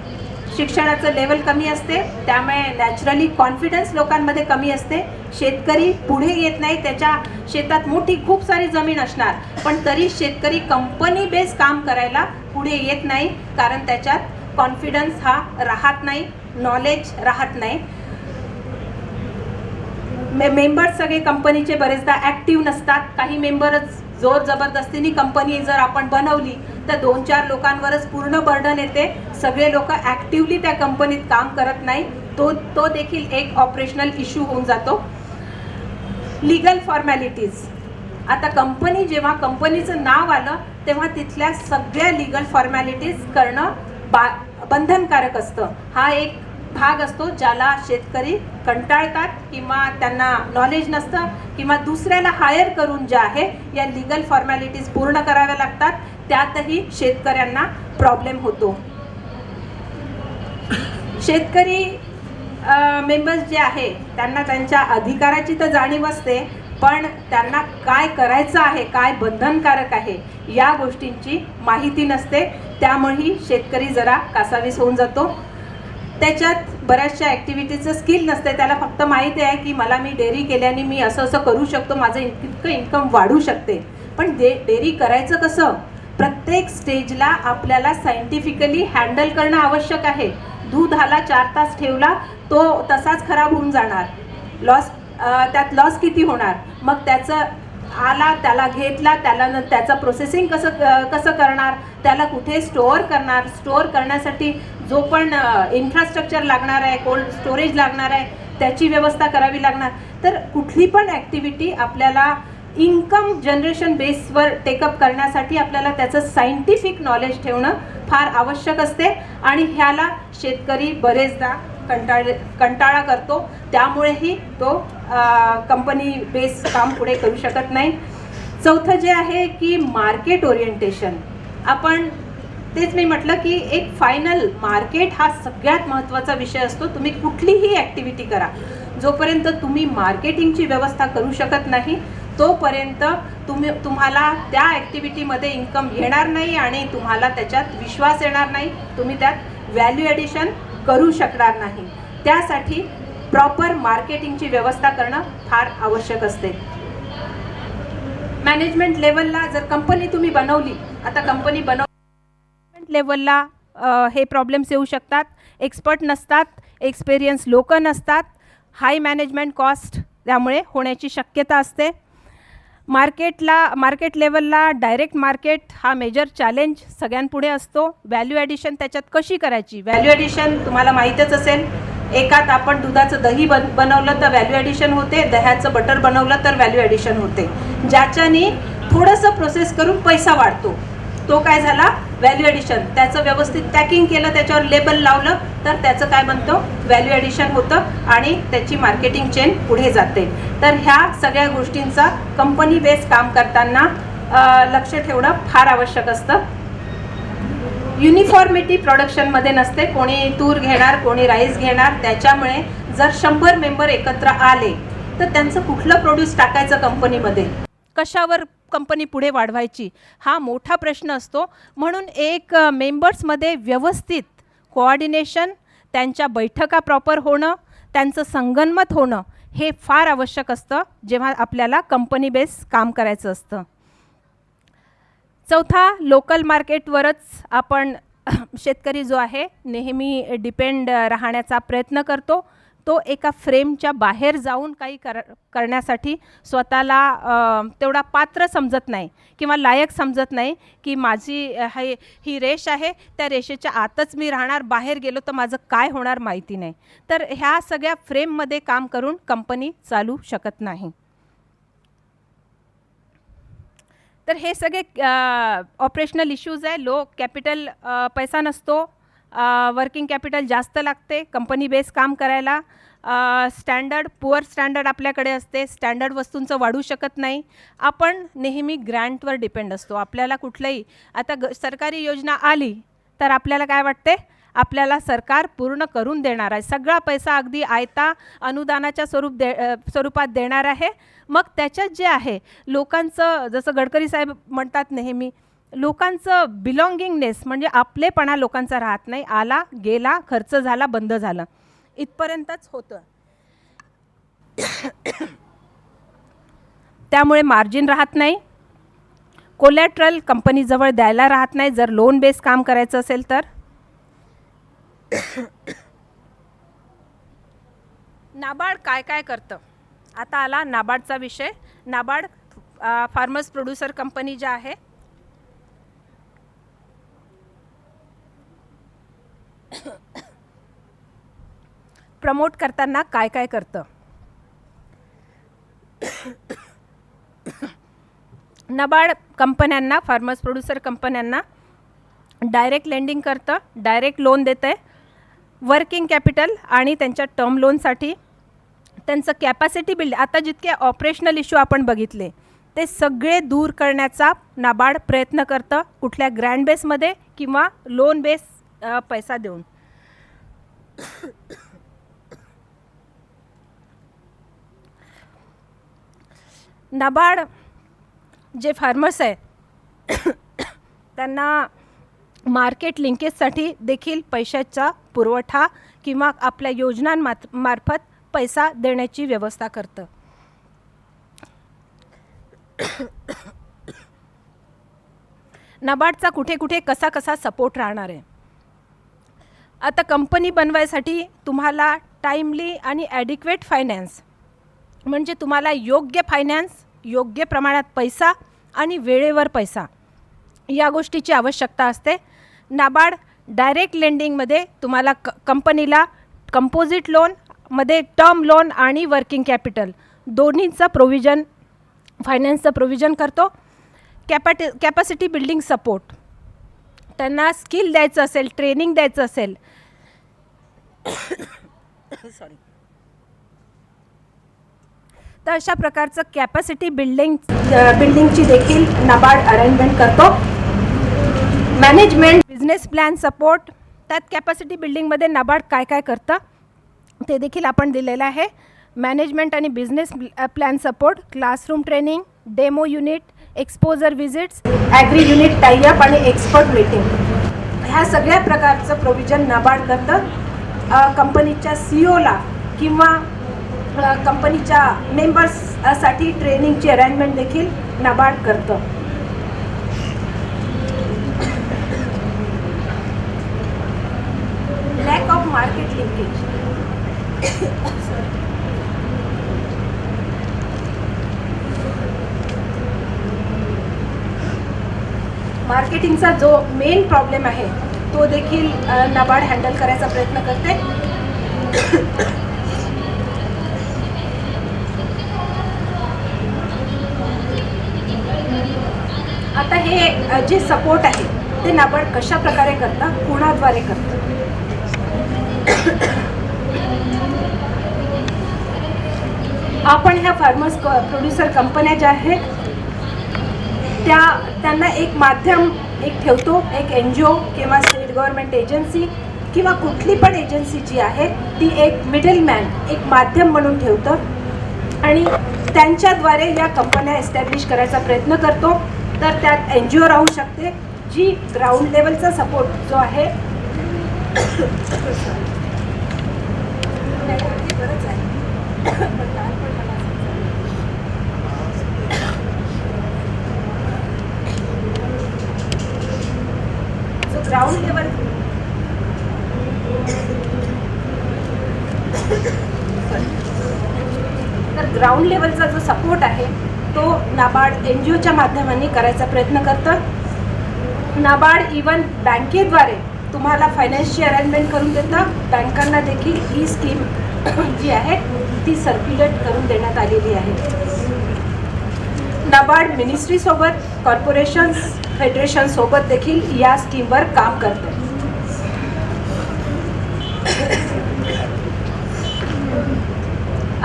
शिक्षणाचं लेवल कमी असते, त्यामुळे नॅचरली कॉन्फिडन्स लोकांमध्ये कमी असते. शेतकरी पुढे येत नाही. त्याच्या शेतात मोठी खूप सारी जमीन असणार, पण तरी शेतकरी कंपनी बेस काम करायला पुढे येत नाही, कारण त्याच्यात कॉन्फिडन्स हा राहत नाही, नॉलेज राहत नाही. मेंबर्स सगळे कंपनीचे बरेचदा ॲक्टिव्ह नसतात. काही मेंबरच जोर जबरदस्तीने कंपनी जर आपण बनवली तर 2-4 लोकांवरच पूर्ण बर्डन येते. सगळे लोक ॲक्टिवली त्या कंपनीत काम करत नाही. तो देखील एक ऑपरेशनल इश्यू होऊन जातो. Legal formalities. आता जेव्हा कंपनीचं नाव आलं तेव्हा तिथल्या सगळ्या लीगल फॉर्मॅलिटीज करणं बंधनकारक असतं. हा एक भाग असतो ज्याला शेतकरी कंटाळतात किंवा त्यांना नॉलेज नसतं किंवा दुसऱ्याला हायर करून ज्या आहे या लीगल फॉर्मॅलिटीज पूर्ण कराव्या लागतात. त्यातही शेतकऱ्यांना प्रॉब्लेम होतो. शेतकरी मेंबर्स जे आहे त्यांना त्यांच्या अधिकाराची तर जाणीव असते, पण त्यांना काय करायचं आहे, काय बंधनकारक आहे या गोष्टींची माहिती नसते. त्यामुळेही शेतकरी जरा कासावीस होऊन जातो. त्याच्यात बऱ्याचशा ॲक्टिव्हिटीचं स्किल नसते. त्याला फक्त माहिती आहे की मी डेअरी केल्याने मी असं करू शकतो, माझं इतकं इन्कम वाढू शकते. पण डेअरी करायचं कसं, प्रत्येक स्टेजला आपल्याला सायंटिफिकली हँडल करणं आवश्यक आहे. दूध आला 4 तास ठेवला तो तसाच खराब होऊन जाणार. त्यात लॉस किती होणार. मग त्याचं आला, त्याला घेतला, त्याचं प्रोसेसिंग कसं करणार, त्याला कुठे स्टोअर करणार. स्टोअर करण्यासाठी जो पण इन्फ्रास्ट्रक्चर लागणार आहे, कोल्ड स्टोरेज लागणार आहे, त्याची व्यवस्था करावी लागणार. तर कुठली पण ॲक्टिव्हिटी आपल्याला इन्कम जनरेशन बेसवर टेकअप करण्यासाठी आपल्याला त्याचं सायंटिफिक नॉलेज ठेवणं फार आवश्यक असते. आणि ह्याला शेतकरी बरेचदा कंटाळा करतो. त्यामुळेही तो कंपनी बेस काम पुढे करू शकत नाही. चौथं जे आहे की मार्केट ओरिएंटेशन. आपण तेच मी म्हटलं की एक फायनल मार्केट हा सगळ्यात महत्त्वाचा विषय असतो. तुम्ही कुठलीही ॲक्टिव्हिटी करा, जोपर्यंत तुम्ही मार्केटिंगची व्यवस्था करू शकत नाही तोपर्यंत तुम्हाला त्या ॲक्टिव्हिटीमध्ये इन्कम येणार नाही आणि तुम्हाला त्याच्यात विश्वास येणार नाही. तुम्ही त्यात व्हॅल्यू ॲडिशन करू शकणार नाही. त्यासाठी प्रॉपर मार्केटिंगची व्यवस्था करणं फार आवश्यक असते. मॅनेजमेंट लेवलला जर कंपनी तुम्ही बनवली, आता कंपनी मॅनेजमेंट लेवलला हे प्रॉब्लेम्स येऊ शकतात. एक्सपर्ट नसतात, एक्सपिरियन्स लोक नसतात, हाय मॅनेजमेंट कॉस्ट त्यामुळे होण्याची शक्यता असते. मार्केट लेवलला डायरेक्ट मार्केट हा मेजर चॅलेंज सगळ्यांपुढे असतो. व्हॅल्यू ॲडिशन त्याच्यात कशी करायची. व्हॅल्यू ॲडिशन तुम्हाला माहीतच असेल. एकात आपण दुधाचं दही बनवलं तर व्हॅल्यू ॲडिशन होते, दह्याचं बटर बनवलं तर व्हॅल्यू ॲडिशन होते. ज्याच्याने थोडंसं प्रोसेस करून पैसा वाढतो तो काय झाला व्हॅल्यू ॲडिशन. त्याचं व्यवस्थित पॅकिंग केलं, त्याच्यावर लेबल लावलं तर त्याचं काय बनतं व्हॅल्यू ॲडिशन होतं आणि त्याची मार्केटिंग चेन पुढे जाते. तर ह्या सगळ्या गोष्टींचा कंपनी बेस काम करताना लक्ष ठेवणं फार आवश्यक असतं. युनिफॉर्मिटी प्रोडक्शनमध्ये नसते. कोणी तूर घेणार, कोणी राईस घेणार. त्याच्यामुळे जर 100 मेंबर एकत्र आले तर त्यांचं कुठलं प्रोड्यूस टाकायचं कंपनीमध्ये, कशावर कंपनी पुढे वाढवायची हा मोठा प्रश्न असतो. म्हणून एक मेंबर्समध्ये व्यवस्थित कोऑर्डिनेशन, त्यांच्या बैठका प्रॉपर होणं, त्यांचं संगनमत होणं हे फार आवश्यक असतं जेव्हा आपल्याला कंपनी बेस काम करायचं असतं. चौथा, लोकल मार्केटवरच आपण शेतकरी जो आहे नेहमी डिपेंड राहण्याचा प्रयत्न करतो. तो एका फ्रेमच्या बाहेर जाऊन काही करण्यासाठी स्वतःला तेवढा पात्र समजत नाही किंवा लायक समजत नाही की माझी ही रेष आहे, त्या रेषेच्या आतच मी राहणार, बाहेर गेलो तर माझं काय होणार माहिती नाही. तर ह्या सगळ्या फ्रेममध्ये काम करून कंपनी चालू शकत नाही. तर हे सगळे ऑपरेशनल इश्यूज आहे. लो कॅपिटल पैसा नसतो, वर्किंग कॅपिटल जास्त लागते कंपनी बेस काम करायला. स्टँडर्ड पुअर स्टँडर्ड आपल्याकडे असते, स्टँडर्ड वस्तूंचं वाढू शकत नाही. आपण नेहमी ग्रँटवर डिपेंड असतो. आपल्याला कुठलंही आता सरकारी योजना आली तर आपल्याला काय वाटते, आपल्याला सरकार पूर्ण करून देणार आहे. सगळा पैसा अगदी आयता अनुदानाच्या स्वरूपात देणार आहे. मग त्याच्यात जे आहे लोकांचं, जसं गडकरी साहेब म्हणतात नेहमी, लोकांचं बिलॉंगिंगनेस म्हणजे आपलेपणा लोकांचा राहत नाही. आला गेला, खर्च झाला, बंद झालं, इथपर्यंतच होतं. त्यामुळे मार्जिन राहत नाही, कोलॅट्रल कंपनीजवळ द्यायला राहत नाही जर लोन बेस काम करायचं असेल तर. नाबार्ड काय काय करतं, आता आला नाबार्डचा विषय. नाबार्ड फार्मर्स प्रोड्युसर कंपनी ज्या आहे प्रमोट करताना काय काय करतं. नाबार्ड कंपन्यांना, फार्मर्स प्रोड्युसर कंपन्यांना डायरेक्ट लेंडिंग करतं, डायरेक्ट लोन देतं आहे. वर्किंग कॅपिटल आणि त्यांच्या टर्म लोनसाठी त्यांचं कॅपॅसिटी बिल्ड, आता जितके ऑपरेशनल इश्यू आपण बघितले ते सगळे दूर करण्याचा नाबार्ड प्रयत्न करतं, कुठल्या ग्रँड बेसमध्ये किंवा लोन बेस पैसा देऊन. नाबार्ड जे फार्मर्स आहे त्यांना मार्केट लिंकेजसाठी देखील पैशाचा पुरवठा किंवा आपल्या योजनांमार्फत पैसा देण्याची व्यवस्था करतं. नाबार्डचा कुठे कुठे कसा कसा सपोर्ट राहणार आहे. आता कंपनी बनवायसाठी तुम्हाला टाईमली आणि ॲडिक्वेट फायनान्स म्हणजे तुम्हाला योग्य फायनान्स, योग्य प्रमाणात पैसा आणि वेळेवर पैसा या गोष्टीची आवश्यकता असते. नाबार्ड डायरेक्ट लेंडिंगमध्ये तुम्हाला कंपनीला कंपोजिट लोनमध्ये टर्म लोन आणि वर्किंग कॅपिटल दोन्हींचं प्रोव्हिजन, फायनान्सचं प्रोव्हिजन करतो. कॅपॅसिटी बिल्डिंग सपोर्ट, त्यांना स्किल द्यायचं असेल, ट्रेनिंग द्यायचं असेल तर अशा प्रकारचं कॅपॅसिटी बिल्डिंगची देखील नाबार्ड अरेंजमेंट करतो. मॅनेजमेंट, बिझनेस प्लॅन सपोर्ट, त्यात कॅपॅसिटी बिल्डिंगमध्ये नाबार्ड काय काय करतं ते देखील आपण दिलेलं आहे. मॅनेजमेंट आणि business plan support, classroom training, demo unit, exposure visits, agri unit tie up आणि एक्सपर्ट मीटिंग, ह्या सगळ्या प्रकारचं प्रोव्हिजन नाबार्ड करतं. कंपनीच्या CEOला किंवा कंपनीच्या मेंबर्ससाठी ट्रेनिंगची अरेंजमेंट देखील नाबार्ड करतं. लॅक ऑफ मार्केट लिंकेज, मार्केटिंगचा जो मेन प्रॉब्लेम आहे तो देखील नाबार्ड हँडल करायचा प्रयत्न करते. आता हे जे सपोर्ट आहे ते नाबार्ड कशा प्रकारे करतं, कोणाद्वारे करतं. आपण ह्या फार्मर्स प्रोड्युसर कंपन्या ज्या आहेत त्यांना एक माध्यम ठेवतो, एक NGO किंवा स्टेट गव्हर्नमेंट एजन्सी किंवा कुठली पण एजन्सी जी आहे ती एक मिडलमॅन, एक माध्यम म्हणून ठेवतं आणि त्यांच्याद्वारे या कंपन्या एस्टॅब्लिश करायचा प्रयत्न करतो. तर त्यात NGO राहू शकते जी ग्राउंड लेवलचा सपोर्ट जो आहे ग्राउंड लेवल तर ग्राउंड लेवलचा जो सपोर्ट आहे तो नाबार्ड NGOच्या माध्यमाने करायचा प्रयत्न करतं. नाबार्ड इवन बँकेद्वारे तुम्हाला फायनान्सची अरेंजमेंट करून देतं. बँकांना देखील ही स्कीम जी आहे ती सर्क्युलेट करून देण्यात आलेली आहे. नाबार्ड मिनिस्ट्रीसोबत, कॉर्पोरेशन्स, फेडरेशनसोबत देखील या स्कीमवर काम करते.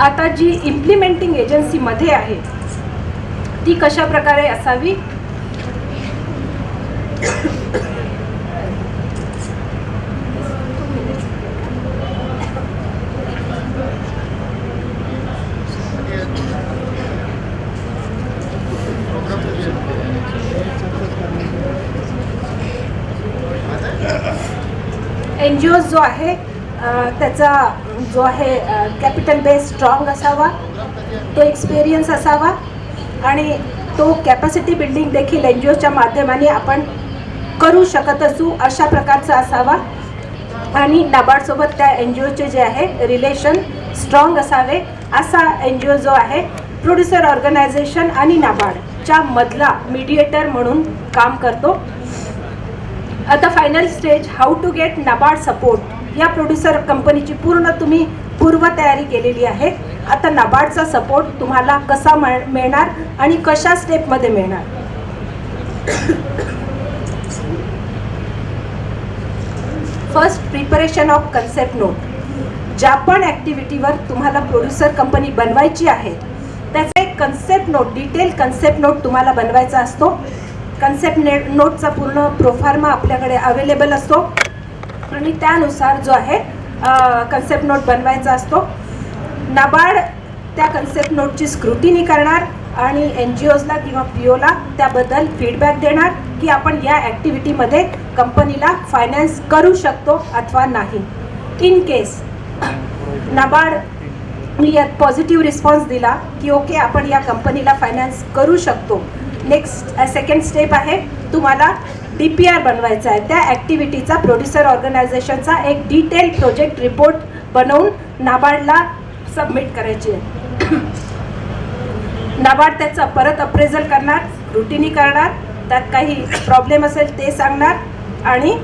आता जी इम्प्लिमेंटिंग एजन्सीमध्ये आहे ती कशा प्रकारे असावी, एन जी ओज जो आहे त्याचा जो आहे कॅपिटल बेस स्ट्रॉंग असावा, तो एक्सपिरियन्स असावा आणि तो कॅपॅसिटी बिल्डिंग देखील एन जी ओच्या माध्यमाने आपण करू शकत असू अशा प्रकारचा असावा आणि नाबार्डसोबत त्या एन जी ओचे जे आहे रिलेशन स्ट्रॉंग असावे असा एन जी ओ जो आहे प्रोड्युसर ऑर्गनायझेशन आणि नाबार्डच्या मधला मीडिएटर म्हणून काम करतो. आता final stage how to get NABARD support. या प्रोड्युसर कंपनीची पूर्ण तुम्ही पूर्वतयारी केलेली आहे. आता नाबार्डचा सपोर्ट तुम्हाला कसा मिळणार आणि कशा स्टेपमध्ये मिळणार. First, preparation of concept note. ज्या पण ॲक्टिव्हिटीवर तुम्हाला प्रोड्युसर कंपनी बनवायची आहे त्याचा एक concept note, detail concept note तुम्हाला बनवायचा असतो. कन्सेप्ट नोटचा पूर्ण प्रोफार्मा आपल्याकडे अवेलेबल असतो आणि त्यानुसार जो आहे कन्सेप्ट नोट बनवायचा असतो. नाबार्ड त्या कन्सेप्ट नोटची स्क्रुटिनी करणार आणि एन जी ओजला किंवा पी ओला त्याबद्दल फीडबॅक देणार की आपण या ॲक्टिव्हिटीमध्ये कंपनीला फायनान्स करू शकतो अथवा नाही. इन केस नाबार्ड यात पॉझिटिव्ह रिस्पॉन्स दिला की ओके आपण या कंपनीला फायनान्स करू शकतो, नेक्स्ट सेकंड स्टेप आहे तुम्हाला DPR बनवायचा आहे. त्या ॲक्टिव्हिटीचा प्रोड्युसर ऑर्गनायझेशनचा एक डिटेल प्रोजेक्ट रिपोर्ट बनवून नाबार्डला सबमिट करायची आहे. नाबार्ड त्याचा परत अप्रेझल करणार, स्क्रुटिनी करणार, त्यात काही प्रॉब्लेम असेल ते सांगणार आणि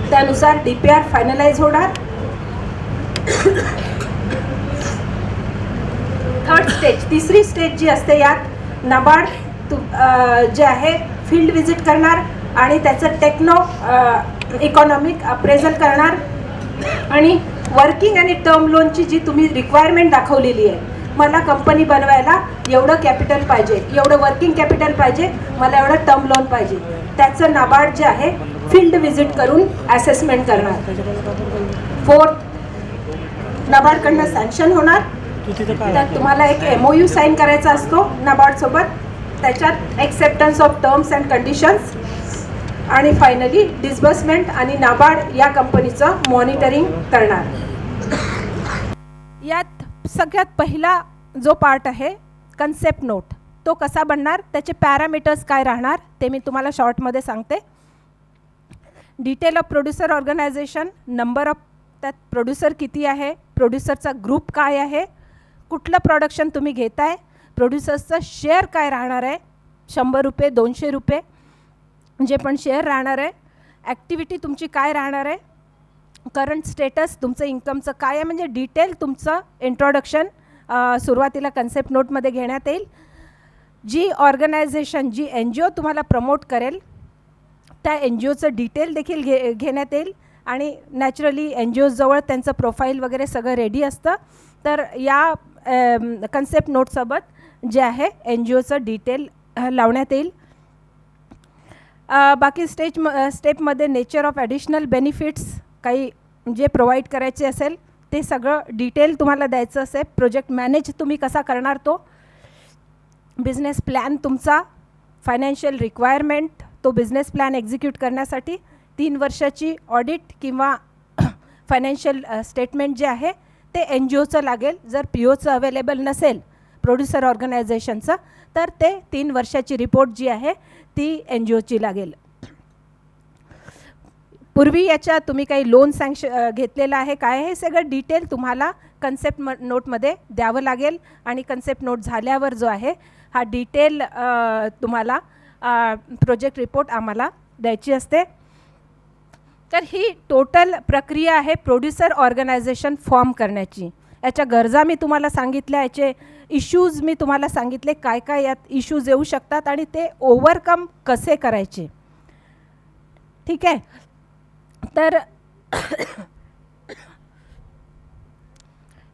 त्यानुसार DPR फायनलाइज होणार. थर्ड स्टेज, तिसरी स्टेज जी असते यात नाबार्ड जे आहे फील्ड विजिट करणार आणि त्याचं टेक्नो इकॉनॉमिक अप्रेझल करणार आणि वर्किंग आणि टर्म लोनची जी तुम्ही रिक्वायरमेंट दाखवलेली आहे, मला कंपनी बनवायला एवढं कॅपिटल पाहिजे, एवढं वर्किंग कॅपिटल पाहिजे, मला एवढं टर्म लोन पाहिजे, त्याचं नाबार्ड जे आहे फील्ड विजिट करून असेसमेंट करणार. फोर्थ, नाबार्डकडनं सँक्शन होणार. त्यात तुम्हाला एक MOU साईन करायचा असतो नाबार्डसोबत, त्याच्यात acceptance of terms and conditions आणि फायनली डिस्बर्समेंट आणि नाबार्ड या कंपनीचं मॉनिटरिंग करणार. यात सगळ्यात पहिला जो पार्ट आहे कन्सेप्ट नोट, तो कसा बनणार, त्याचे पॅरामीटर्स काय राहणार ते मी तुम्हाला शॉर्टमध्ये सांगते. Detail of producer organisation, number of त्यात प्रोड्युसर किती आहे, प्रोड्युसरचा ग्रुप काय आहे, कुठलं प्रोडक्शन तुम्ही घेताय, प्रोड्युसर्सचं शेअर काय राहणार आहे, 100 रुपये 200 रुपये जे पण शेअर राहणार आहे, ॲक्टिव्हिटी तुमची काय राहणार आहे, करंट स्टेटस तुमचं इन्कमचं काय आहे, म्हणजे डिटेल तुमचं इंट्रोडक्शन सुरुवातीला कन्सेप्ट नोटमध्ये घेण्यात येईल. जी ऑर्गनायझेशन, जी NGO तुम्हाला प्रमोट करेल त्या NGOचं डिटेल देखील घेण्यात येईल आणि नॅचरली NGOजवळ त्यांचं प्रोफाईल वगैरे सगळं रेडी असतं. तर या कन्सेप्ट नोटसोबत जे आहे NGOचं डिटेल लावण्यात येईल. बाकी स्टेपमध्ये नेचर ऑफ ॲडिशनल बेनिफिट्स काही जे प्रोव्हाइड करायचे असेल ते सगळं डिटेल तुम्हाला द्यायचं असेल. प्रोजेक्ट मॅनेज तुम्ही कसा करणार तो, बिझनेस प्लॅन तुमचा, फायनान्शियल रिक्वायरमेंट, तो बिझनेस प्लॅन एक्झिक्यूट करण्यासाठी 3 वर्षाची ऑडिट किंवा फायनान्शियल स्टेटमेंट जे आहे ते NGOचं लागेल. जर POचं अवेलेबल नसेल प्रोड्युसर ऑर्गनायझेशनचं तर ते 3 वर्षाची रिपोर्ट जी आहे ती NGOची लागेल. पूर्वी याच्या तुम्ही काही लोन घेतलेलं आहे काय, हे सगळं डिटेल तुम्हाला कन्सेप्ट नोटमध्ये द्यावं लागेल आणि कन्सेप्ट नोट झाल्यावर जो आहे हा डिटेल तुम्हाला प्रोजेक्ट रिपोर्ट आम्हाला द्यायची असते. तर ही टोटल प्रक्रिया आहे प्रोड्युसर ऑर्गनायझेशन फॉर्म करण्याची. याच्या गरजा मी तुम्हाला सांगितल्या, याचे इश्यूज मी तुम्हाला सांगितले, काय काय यात इश्यूज येऊ शकतात आणि ते ओव्हरकम कसे करायचे. ठीक आहे. तर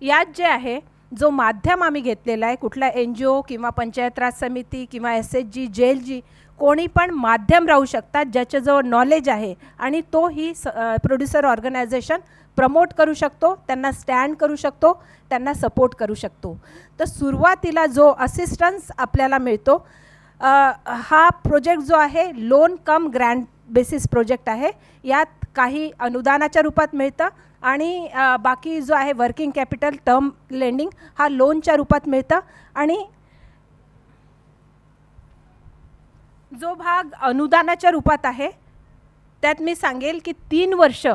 यात जे आहे जो माध्यम आम्ही घेतलेला आहे, कुठला NGO किंवा पंचायत राज समिती किंवा SHG, JLG, कोणी पण माध्यम राहू शकतात ज्याच्याजवळ नॉलेज आहे आणि तो ही प्रोड्युसर ऑर्गनायझेशन प्रमोट करू शकतो, त्यांना स्टँड करू शकतो, त्यांना सपोर्ट करू शकतो. तर सुरुवातीला जो असिस्टन्स आपल्याला मिळतो, हा प्रोजेक्ट जो आहे लोन कम ग्रँट बेसिस प्रोजेक्ट आहे. यात काही अनुदानाच्या रूपात मिळतं आणि बाकी जो आहे वर्किंग कॅपिटल टर्म लेंडिंग हा लोनच्या रूपात मिळतं. आणि जो भाग अनुदानाच्या रूपात आहे त्यात मी सांगेल की 3 वर्ष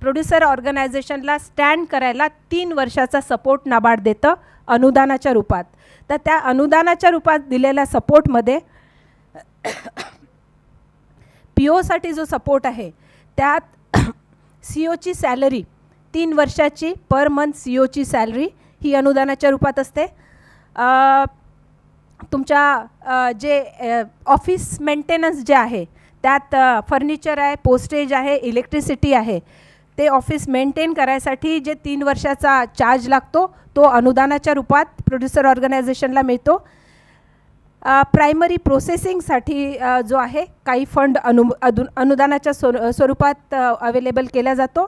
प्रोड्युसर ऑर्गनायझेशनला स्टँड करायला 3 वर्षाचा सपोर्ट नाबार्ड देतं अनुदानाच्या रूपात. तर त्या अनुदानाच्या रूपात दिलेल्या सपोर्टमध्ये POसाठी जो सपोर्ट आहे त्यात COची सॅलरी 3 वर्षाची पर मंथ COची सॅलरी ही अनुदानाच्या रूपात असते. तुमच्या जे ऑफिस मेंटेनन्स जे आहे त्यात फर्निचर आहे, पोस्टेज आहे, इलेक्ट्रिसिटी आहे, ते ऑफिस मेंटेन करायसाठी जे 3 वर्षाचा चार्ज लागतो तो अनुदानाच्या रूपात प्रोड्युसर ऑर्गनायझेशनला मिळतो. प्रायमरी प्रोसेसिंगसाठी जो आहे काही फंड अनुदानाच्या स्वरूपात अवेलेबल केला जातो.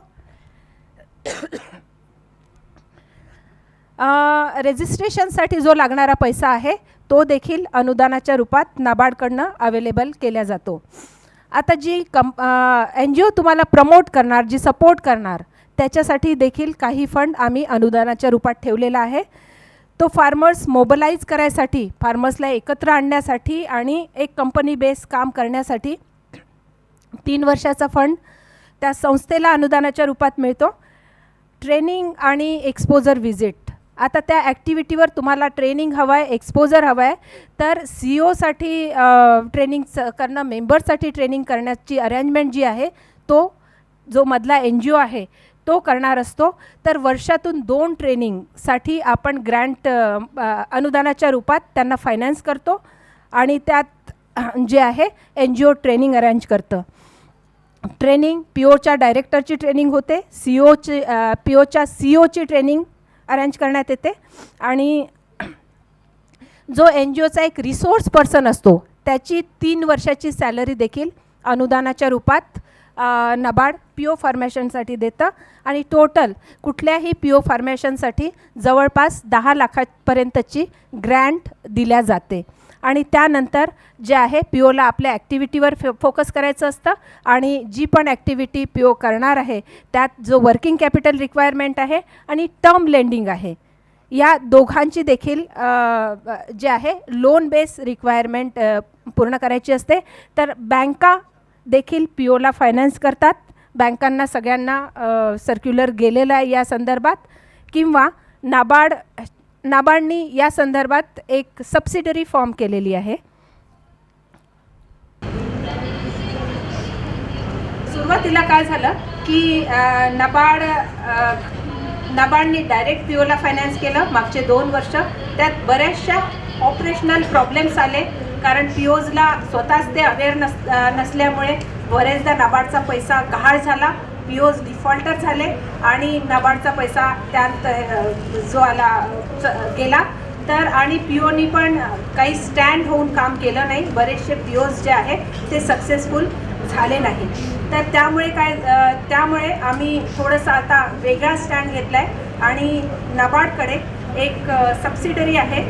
रजिस्ट्रेशनसाठी जो लागणारा पैसा आहे तो देखील अनुदानाच्या रूपात नाबार्डकडनं अवेलेबल केला जातो. आता जी NGO तुम्हाला प्रमोट करणार, जी सपोर्ट करणार, त्याच्यासाठी देखील काही फंड आम्ही अनुदानाच्या रूपात ठेवलेला आहे. तो फार्मर्स मोबलाईज करायसाठी, फार्मर्सला एकत्र आणण्यासाठी आणि एक कंपनी बेस काम करण्यासाठी 3 वर्षाचा फंड त्या संस्थेला अनुदानाच्या रूपात मिळतो. ट्रेनिंग आणि एक्सपोजर व्हिजिट, आता त्या ॲक्टिव्हिटीवर तुम्हाला ट्रेनिंग हवं आहे, एक्सपोजर हवं आहे, तर COसाठी ट्रेनिंग करणं, मेंबर्ससाठी ट्रेनिंग करण्याची अरेंजमेंट जी आहे तो जो मधला NGO आहे तो करणार असतो. तर वर्षातून 2 ट्रेनिंगसाठी आपण ग्रँट अनुदानाच्या रूपात त्यांना फायनान्स करतो आणि त्यात जे आहे NGO ट्रेनिंग अरेंज करतं. ट्रेनिंग POच्या डायरेक्टरची ट्रेनिंग होते, POच्या COची ट्रेनिंग अरेंज करण्यात येते आणि जो NGOचा एक रिसोर्स पर्सन असतो त्याची 3 वर्षाची सॅलरी देखील अनुदानाच्या रूपात नाबार्ड PO फॉर्मेशनसाठी देतं आणि टोटल कुठल्याही PO फॉर्मेशनसाठी जवळपास 10 लाखापर्यंतची ग्रँट दिल्या जाते. आणि त्यानंतर जे आहे POला आपल्या ॲक्टिव्हिटीवर फोकस करायचं असतं आणि जी पण ॲक्टिव्हिटी PO करणार आहे त्यात जो वर्किंग कॅपिटल रिक्वायरमेंट आहे आणि टर्म लेंडिंग आहे, या दोघांची देखील जे आहे लोन बेस रिक्वायरमेंट पूर्ण करायची असते. तर बँका देखील POला फायनान्स करतात. बँकांना सगळ्यांना सर्क्युलर गेलेला आहे या संदर्भात, किंवा नाबार्डनी या संदर्भात एक सबसिडरी फॉर्म केलेली आहे. सुरुवातीला काय झालं की नाबार्डनी डायरेक्ट POला फायनान्स केलं मागचे 2 वर्ष. त्यात बऱ्याचशा ऑपरेशनल प्रॉब्लेम्स आले, कारण POजला स्वतःच ते अवेअर नसल्यामुळे बरेचदा नाबार्डचा पैसा गहाळ झाला, POज डिफॉल्टर झाले आणि नाबार्डचा पैसा त्यात जो आला गेला. तर आणि POनी पण काही स्टँड होऊन काम केलं नाही, बरेचसे POज जे आहे ते सक्सेसफुल झाले नाही. तर त्यामुळे आम्ही थोडंसं आता वेगळा स्टँड घेतला आहे आणि नाबार्डकडे एक सबसिडरी आहे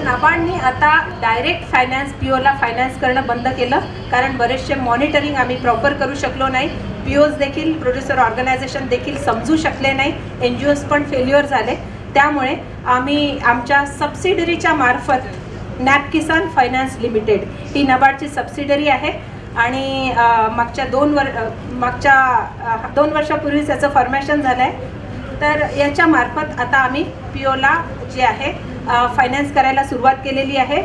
नाबार्डनी आता डायरेक्ट फायनान्स POला फायनान्स करणं बंद केलं, कारण बरेचसे मॉनिटरिंग आम्ही प्रॉपर करू शकलो नाही. POज देखील, प्रोड्युसर ऑर्गनायझेशन देखील समजू शकले नाही, NGOज पण फेल्युअर झाले. त्यामुळे आम्ही आमच्या सबसिडरीच्या मार्फत नॅप किसान फायनान्स लिमिटेड ही नाबार्डची सबसिडरी आहे आणि मागच्या 2 वर्षापूर्वीच याचं फॉर्मेशन झालं आहे. तर याच्या मार्फत आता आम्ही POला जे आहे फायनान्स करायला सुरुवात केलेली आहे.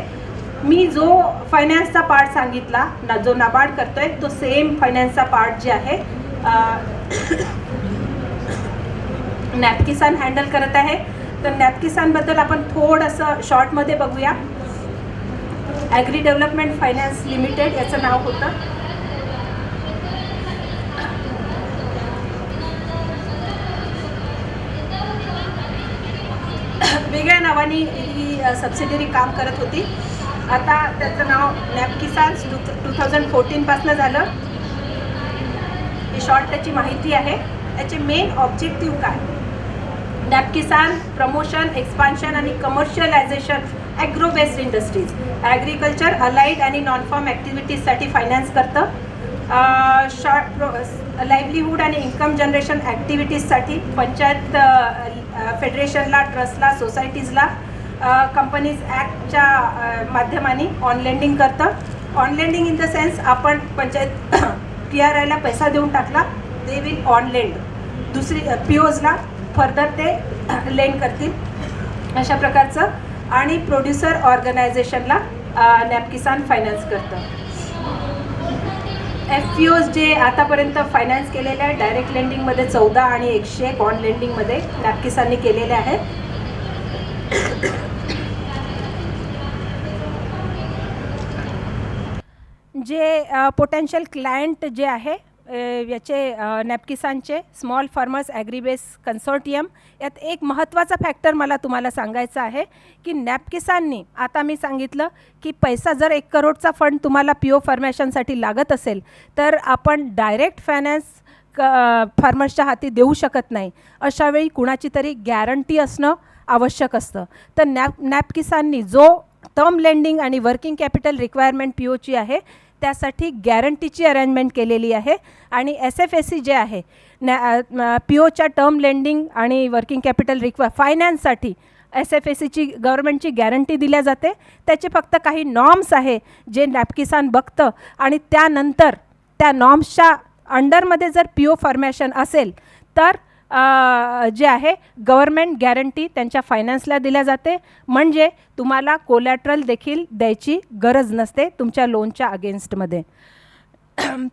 मी जो फायनान्सचा पार्ट सांगितला जो नाबार्ड करतोय तो सेम फायनान्सचा पार्ट जे आहे नॅप किसान हँडल करत आहे. तर नॅपकिसानबद्दल आपण थोडंसं शॉर्टमध्ये बघूया. ॲग्री डेव्हलपमेंट फायनान्स लिमिटेड याचं नाव होतं. वेगळ्या नावाने ही सबसिडियरी काम करत होती. आता त्याचं नाव नॅपकिसान 2014पासून झालं. ही शॉर्ट त्याची माहिती आहे. याचे मेन ऑब्जेक्टिव्ह काय? नॅपकिसान प्रमोशन, एक्सपान्शन आणि commercialisation agro based industries, agriculture, allied आणि नॉन फार्म ॲक्टिव्हिटीजसाठी फायनान्स करतं. लाईव्हलीहूड आणि इन्कम जनरेशन ॲक्टिव्हिटीजसाठी पंचायत फेडरेशनला, ट्रस्टला, सोसायटीजला कंपनीज ॲक्टच्या माध्यमाने ऑन लेंडिंग करतं. On lending in the sense आपण पंचायत PRIला पैसा देऊन टाकला, दे विल ऑन लेंड. दुसरी POजला फर्दर ते लेंड करतील, अशा प्रकारचं. आणि प्रोड्युसर ऑर्गनायझेशनला नॅपकिसान फायनान्स करतं. FPOज जे आतापर्यंत फायनान्स केलेले आहे डायरेक्ट लेंडिंगमध्ये 14 आणि 101 ऑन लेंडिंगमध्ये नॅपकिसानने केलेले आहे. जे पोटेन्शियल क्लायंट जे आहे याचे नॅपकिसानचे स्मॉल फार्मर्स ॲग्रीबेस कन्सोर्टियम. यात एक महत्त्वाचा फॅक्टर मला तुम्हाला सांगायचा आहे की नॅपकिसाननी, आता मी सांगितलं की पैसा जर 1 करोडचा फंड तुम्हाला PO फॉर्मेशनसाठी लागत असेल तर आपण डायरेक्ट फायनान्स फार्मर्सच्या हाती देऊ शकत नाही. अशावेळी कुणाची तरी गॅरंटी असणं आवश्यक असतं. तर नॅपकिसाननी जो टर्म लेंडिंग आणि वर्किंग कॅपिटल रिक्वायरमेंट POची आहे त्यासाठी गॅरंटीची अरेंजमेंट केलेली आहे. आणि SFAC जे आहे POच्या टर्म लेंडिंग आणि वर्किंग कॅपिटल फायनान्ससाठी SFACची गव्हर्नमेंटची गॅरंटी दिल्या जाते. त्याचे फक्त काही नॉर्म्स आहे जे नॅपकिसान बघतं आणि त्यानंतर त्या नॉर्म्सच्या अंडरमध्ये जर PO फॉर्मेशन असेल तर जे आहे गव्हर्नमेंट गॅरंटी त्यांच्या फायनान्सला दिल्या जाते. म्हणजे तुम्हाला कोलॅटरल देखील द्यायची गरज नसते तुमच्या लोनच्या अगेन्स्टमध्ये.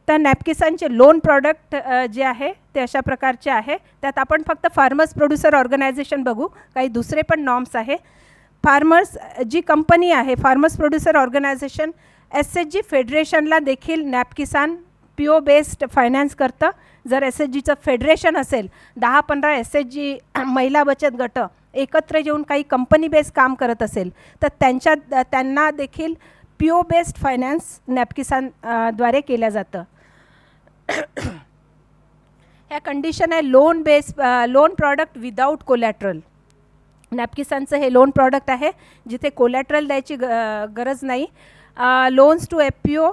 तर नॅपकिसानचे लोन प्रॉडक्ट जे आहे ते अशा प्रकारचे आहे. त्यात आपण फक्त फार्मर्स प्रोड्युसर ऑर्गनायझेशन बघू, काही दुसरे पण नॉर्म्स आहे. फार्मर्स जी कंपनी आहे फार्मर्स प्रोड्युसर ऑर्गनायझेशन SHG फेडरेशनला देखील नॅपकिसान PO बेस्ड फायनान्स करतं. जर SHGचं फेडरेशन असेल, 10-15 SHG महिला बचत गट एकत्र येऊन काही कंपनी बेस्ड काम करत असेल तर त्यांना देखील PO बेस्ड फायनान्स नॅपकिसान द्वारे केलं जातं. ह्या कंडिशन आहे लोन प्रॉडक्ट विदाऊट कोलॅटरल. नॅपकिसानचं हे लोन प्रॉडक्ट आहे जिथे कोलॅटरल द्यायची गरज नाही. Loans to FPO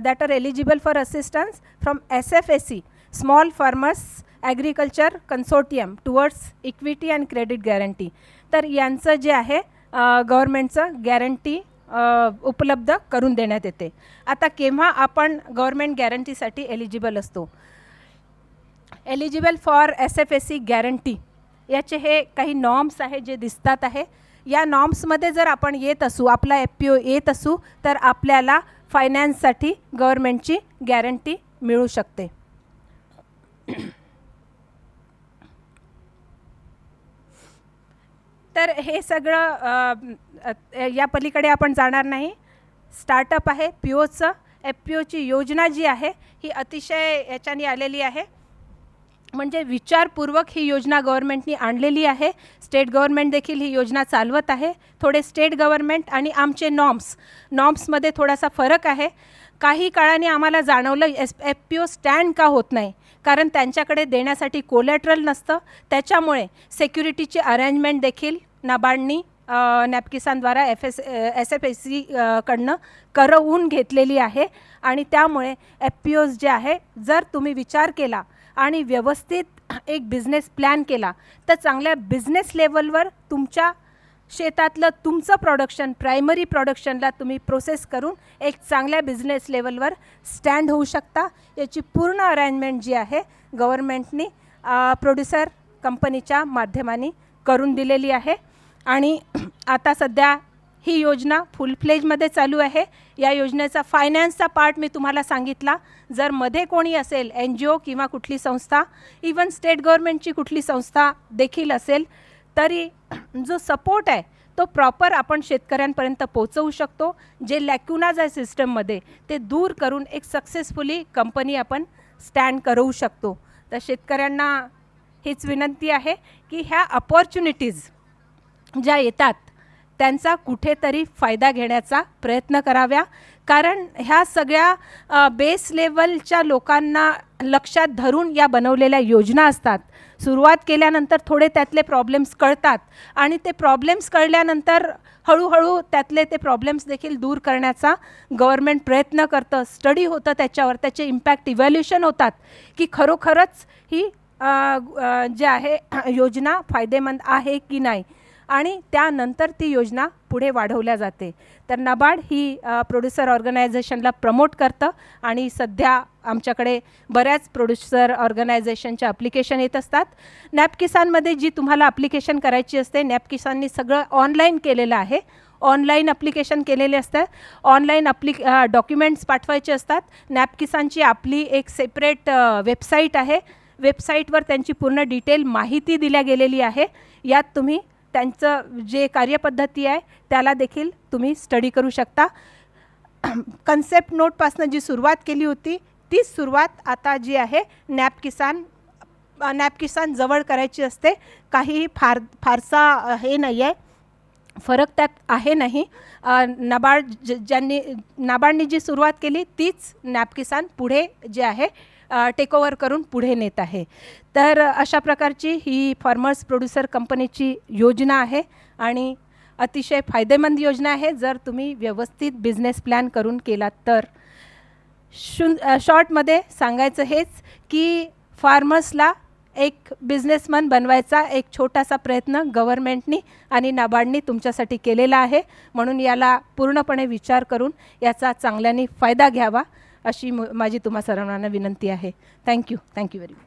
that are eligible for assistance from SFAC, Small Farmers Agriculture Consortium towards equity and credit guarantee. तर यांचं जे आहे गव्हर्नमेंटचं गॅरंटी उपलब्ध करून देण्यात येते. आता केव्हा आपण गव्हर्नमेंट गॅरंटीसाठी एलिजिबल असतो? एलिजिबल फॉर SFAC गॅरंटी याचे हे काही नॉर्म्स आहे जे दिसतात आहे. या नॉर्म्समध्ये जर आपण येत असू, आपला FPO येत असू तर आपल्याला फायनान्ससाठी गव्हर्नमेंटची गॅरंटी मिळू शकते. तर हे सगळं या पलीकडे आपण जाणार नाही. स्टार्टअप आहे POचं. FPOची योजना जी आहे ही अतिशय याच्याने आलेली आहे. म्हणजे विचारपूर्वक ही योजना गव्हर्नमेंटनी आणलेली आहे. स्टेट गव्हर्नमेंट देखील ही योजना चालवत आहे. थोडे स्टेट गव्हर्नमेंट आणि आमचे नॉर्म्समध्ये थोडासा फरक आहे. काही काळाने आम्हाला जाणवलं FPO स्टँड का होत नाही, कारण त्यांच्याकडे देण्यासाठी कोलॅटरल नसतं. त्याच्यामुळे सिक्युरिटीची अरेंजमेंट देखील नाबार्डनी नॅपकिसानद्वारा SFAC कडनं करवून घेतलेली आहे. आणि त्यामुळे FPOज जे आहे जर तुम्ही विचार केला आणि व्यवस्थित एक बिझनेस प्लॅन केला तर चांगल्या बिझनेस लेवलवर तुमच्या शेतातलं तुमचं प्रोडक्शन, प्रायमरी प्रोडक्शनला तुम्ही प्रोसेस करून एक चांगल्या बिझनेस लेवलवर स्टँड होऊ शकता. याची पूर्ण अरेंजमेंट जी आहे गव्हर्नमेंटनी प्रोड्युसर कंपनीच्या माध्यमाने करून दिलेली आहे. आणि आता सध्या ही योजना फुल फ्लेजमध्ये चालू आहे. या योजनेचा फायनान्सचा पार्ट मी तुम्हाला सांगितला. जर मध्ये कोणी असेल NGO किंवा कुठली संस्था, इवन स्टेट गव्हर्नमेंटची कुठली संस्था देखील असेल, तरी जो सपोर्ट आहे तो प्रॉपर आपण शेतकऱ्यांपर्यंत पोहोचवू शकतो. जे लॅक्युनाज आहे सिस्टममध्ये ते दूर करून एक सक्सेसफुली कंपनी आपण स्टँड करू शकतो. तर शेतकऱ्यांना हीच विनंती आहे की ह्या अपॉर्च्युनिटीज ज्या येतात त्यांचा कुठेतरी फायदा घेण्याचा प्रयत्न कराव्या. कारण ह्या सगळ्या बेस लेवलच्या लोकांना लक्षात धरून या बनवलेल्या योजना असतात. सुरुवात केल्यानंतर थोडे त्यातले प्रॉब्लेम्स कळतात आणि ते प्रॉब्लेम्स कळल्यानंतर हळूहळू त्यातले ते प्रॉब्लेम्स देखील दूर करण्याचा गव्हर्नमेंट प्रयत्न करतं. स्टडी होतं त्याच्यावर, त्याचे इम्पॅक्ट इव्हॅल्युएशन होतात की खरोखरच ही जे आहे योजना फायदेमंद आहे की नाही, आणि त्यानंतर ती योजना पुढे वाढवल्या जाते. तर NABARD ही प्रोड्युसर ऑर्गनायझेशनला प्रमोट करतं आणि सध्या आमच्याकडे बऱ्याच प्रोड्युसर ऑर्गनायझेशनच्या ॲप्लिकेशन येत असतात. नॅप किसानमध्ये जी तुम्हाला ॲप्लिकेशन करायची असते, नॅप किसाननी सगळं ऑनलाईन केलेलं आहे. ऑनलाईन ॲप्लिकेशन केलेले असतं. ऑनलाईन डॉक्युमेंट्स पाठवायचे असतात. नॅप किसानची आपली एक सेपरेट वेबसाईट आहे. वेबसाईटवर त्यांची पूर्ण डिटेल माहिती दिल्या गेलेली आहे. यात तुम्ही त्यांचं जे कार्यपद्धती आहे त्याला देखील तुम्ही स्टडी करू शकता. कन्सेप्ट नोटपासून जी सुरुवात केली होती तीच सुरुवात आता जी आहे नॅप किसान जवळ करायची असते. काहीही फारसा हे नाही आहे, फरक त्यात आहे नाही. नाबार्डनी जी सुरुवात केली तीच नॅप किसान पुढे जे आहे टेकओव्हर करून पुढे नेत आहे. तर अशा प्रकारची ही फार्मर्स प्रोड्युसर कंपनीची योजना आहे आणि अतिशय फायदेमंद योजना आहे जर तुम्ही व्यवस्थित बिझनेस प्लॅन करून केलात तर. शॉर्टमध्ये सांगायचं हेच की फार्मर्सला एक बिझनेसमन बनवायचा एक छोटासा प्रयत्न गव्हर्नमेंटनी आणि NABARDनी तुमच्यासाठी केलेला आहे. म्हणून याला पूर्णपणे विचार करून याचा चांगल्याने फायदा घ्यावा अशी माझी तुम्हा सर्वांना विनंती आहे. Thank you very much.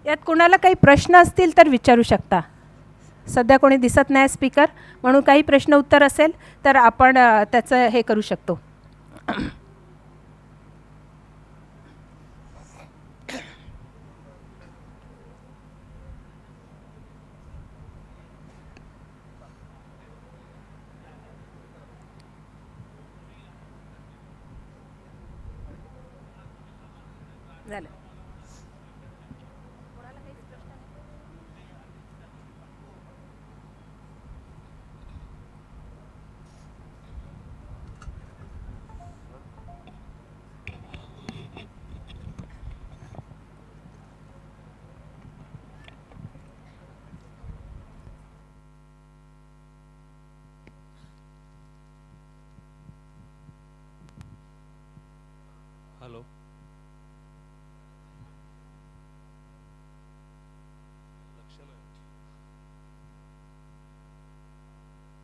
यात कोणाला काही प्रश्न असतील तर विचारू शकता. सध्या कोणी दिसत नाही स्पीकर, म्हणून काही प्रश्न उत्तर असेल तर आपण त्याचं हे करू शकतो. झालं. हॅलो,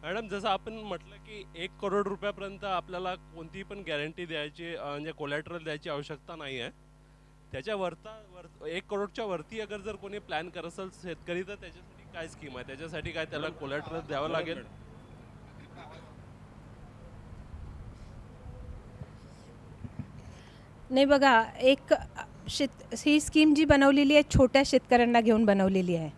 मॅडम, जसं आपण म्हटलं की 1 करोड रुपयापर्यंत आपल्याला कोणतीही पण गॅरंटी द्यायची म्हणजे कोलॅटरल द्यायची आवश्यकता नाही आहे. त्याच्या 1 करोडच्या वरती अगर जर कोणी प्लॅन करत असेल शेतकरी तर त्याच्यासाठी काय स्कीम आहे, त्याच्यासाठी काय त्याला कोलॅटरल द्यावं लागेल? नाही बघा, ही स्कीम जी बनवलेली आहे छोट्या शेतकऱ्यांना घेऊन बनवलेली आहे.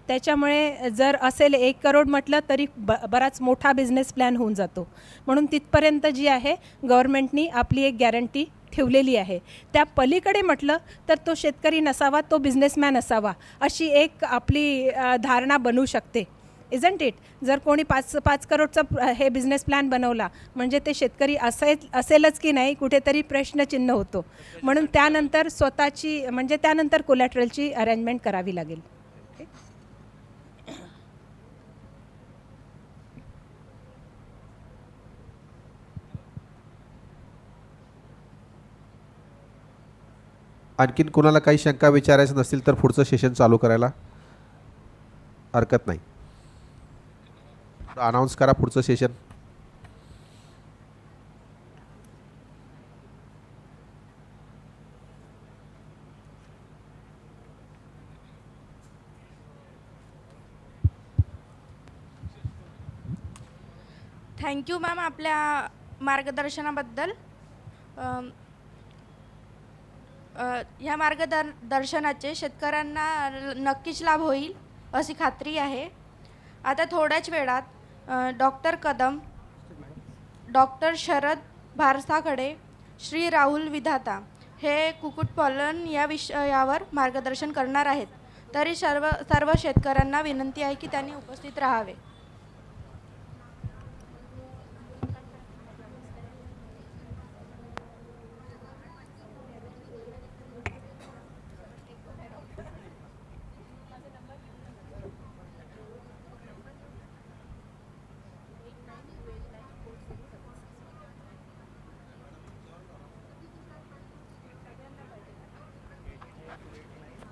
त्याच्यामुळे जर असेल 1 करोड म्हटलं तरी बराच मोठा बिझनेस प्लॅन होऊन जातो. म्हणून तिथपर्यंत जी आहे गव्हर्नमेंटनी आपली एक गॅरंटी ठेवलेली आहे. त्या पलीकडे म्हटलं तर तो शेतकरी नसावा, तो बिझनेसमॅन असावा अशी एक आपली धारणा बनू शकते. Isn't it? जर कोणी 5 करोडचा हे बिझनेस प्लॅन बनवला म्हणजे ते शेतकरी असेलच की नाही कुठेतरी प्रश्नचिन्ह होतो. म्हणून त्यानंतर स्वतःची म्हणजे त्यानंतर कोलॅटरलची अरेंजमेंट करावी लागेल. आणखीन कोणाला काही शंका विचारायचं नसतील तर पुढचं सेशन चालू करायला हरकत नाही. अनाउन्स करा पुढचं सेशन. थँक्यू मॅम आपल्या मार्गदर्शनाबद्दल. ह्या मार्गदर्शनाचे शेतकऱ्यांना नक्कीच लाभ होईल अशी खात्री आहे. आता थोड्याच वेळात डॉक्टर कदम, डॉक्टर शरद भारसाखडे, श्री राहुल विधाता हे कुक्कुटपालन या विषयावर मार्गदर्शन करणार आहेत. तरी सर्व शेतकऱ्यांना विनंती आहे की त्यांनी उपस्थित राहावे.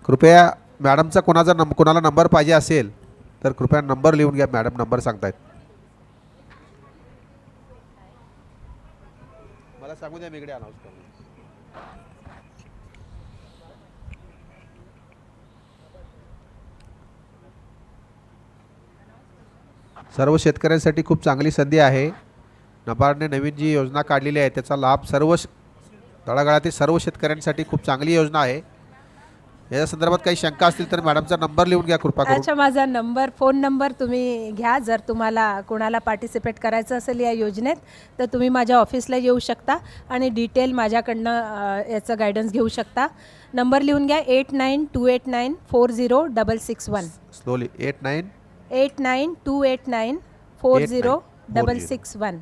कृपया मॅडमचा कोणाला नंबर पाहिजे असेल तर कृपया नंबर लिहून घ्या. मॅडम नंबर सांगतायत. मला सांगू द्या, मी इकडे अनाउन्स करतो. सर्व शेतकऱ्यांसाठी खूप चांगली संधी आहे. नबार्डने नवीन जी योजना काढलेली आहे त्याचा लाभ तळागाळातील सर्व शेतकऱ्यांसाठी खूप चांगली योजना आहे. या संदर्भात काही शंका असतील तर मॅडमचा नंबर लिहून घ्या कृपा करून. अच्छा, माझा फोन नंबर तुम्ही घ्या. जर तुम्हाला कोणाला पार्टिसिपेट करायचं असेल या योजनेत तर तुम्ही माझ्या ऑफिसला येऊ शकता आणि डिटेल माझ्याकडनं याचं गायडन्स घेऊ शकता. नंबर लिहून घ्या 8928940661. Slowly 8928940661.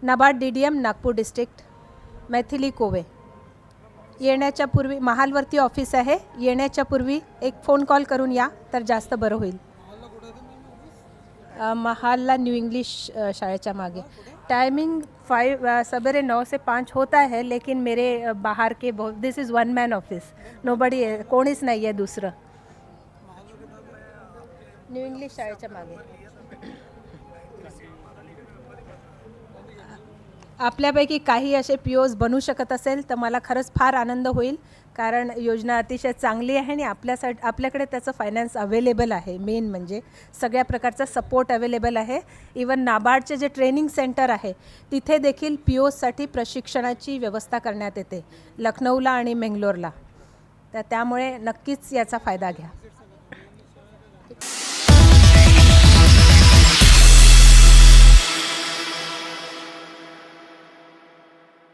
NABARD DDM Nagpur district, Maithili Kove. येण्याच्या पूर्वी महालवरती ऑफिस आहे. येण्याच्या पूर्वी एक फोन कॉल करून या तर जास्त बरं होईल. महालला न्यू इंग्लिश शाळेच्या मागे. टाइमिंग 5 सवेरे 9 से 5 होता है, लेकिन मेरे बाहर के this is one man office, nobody है, कोणीच नाही आहे दुसरं. न्यू इंग्लिश शाळेच्या मागे. आपल्यापैकी काही असे POs बनू शकत असेल तर मला खरंच फार आनंद होईल, कारण योजना अतिशय चांगली आहे आणि आपल्याकडे त्याचं फायनान्स अवेलेबल आहे. मेन म्हणजे सगळ्या प्रकारचा सपोर्ट अवेलेबल आहे. इवन नाबार्डचे जे ट्रेनिंग सेंटर आहे तिथे देखील POsसाठी प्रशिक्षणाची व्यवस्था करण्यात येते, लखनौला आणि मेंगलोरला. तर त्यामुळे नक्कीच याचा फायदा घ्या.